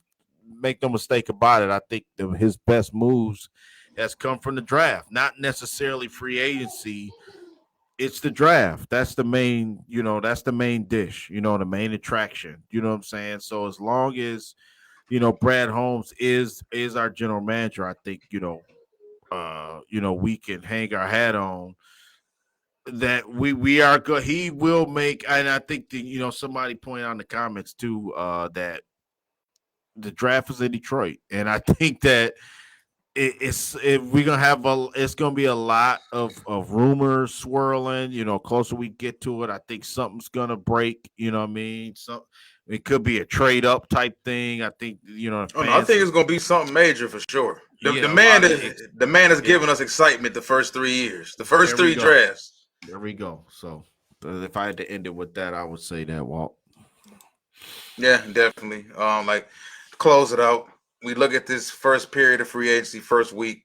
make no mistake about it. I think his best moves has come from the draft, not necessarily free agency. It's the draft. That's the main, that's the main dish, the main attraction. You know what I'm saying? So as long as, Brad Holmes is our general manager, I think, we can hang our hat on that we are good. He will make, and I think that, somebody pointed out in the comments too, that the draft is in Detroit. And I think that it's gonna be a lot of rumors swirling, closer we get to it. I think something's gonna break, you know what I mean? So it could be a trade up type thing. I think, I think it's gonna be something major for sure. The man has given us excitement the first 3 years, the first three drafts. There we go. So if I had to end it with that, I would say that, Walt. Yeah, definitely. Like close it out. We look at this first period of free agency, first week.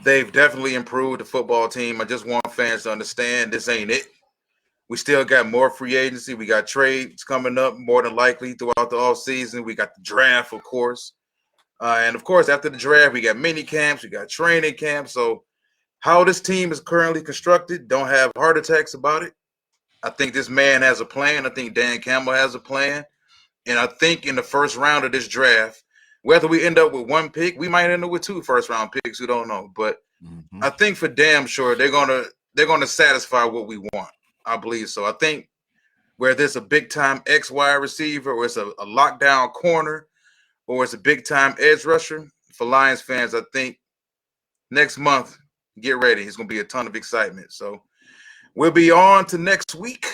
They've definitely improved the football team. I just want fans to understand this ain't it. We still got more free agency. We got trades coming up more than likely throughout the offseason. We got the draft, of course. And, of course, after the draft, we got mini camps. We got training camps. So how this team is currently constructed, don't have heart attacks about it. I think this man has a plan. I think Dan Campbell has a plan. And I think in the first round of this draft, whether we end up with one pick, we might end up with 2 first-round picks. We don't know. But I think for damn sure they're gonna satisfy what we want. I believe so. I think whether it's a big-time X wide receiver or it's a lockdown corner or it's a big-time edge rusher, for Lions fans, I think next month, get ready. It's going to be a ton of excitement. So we'll be on to next week.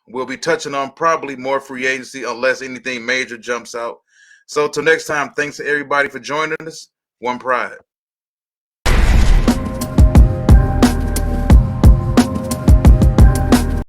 We'll be touching on probably more free agency unless anything major jumps out. So till next time, thanks to everybody for joining us. One Pride.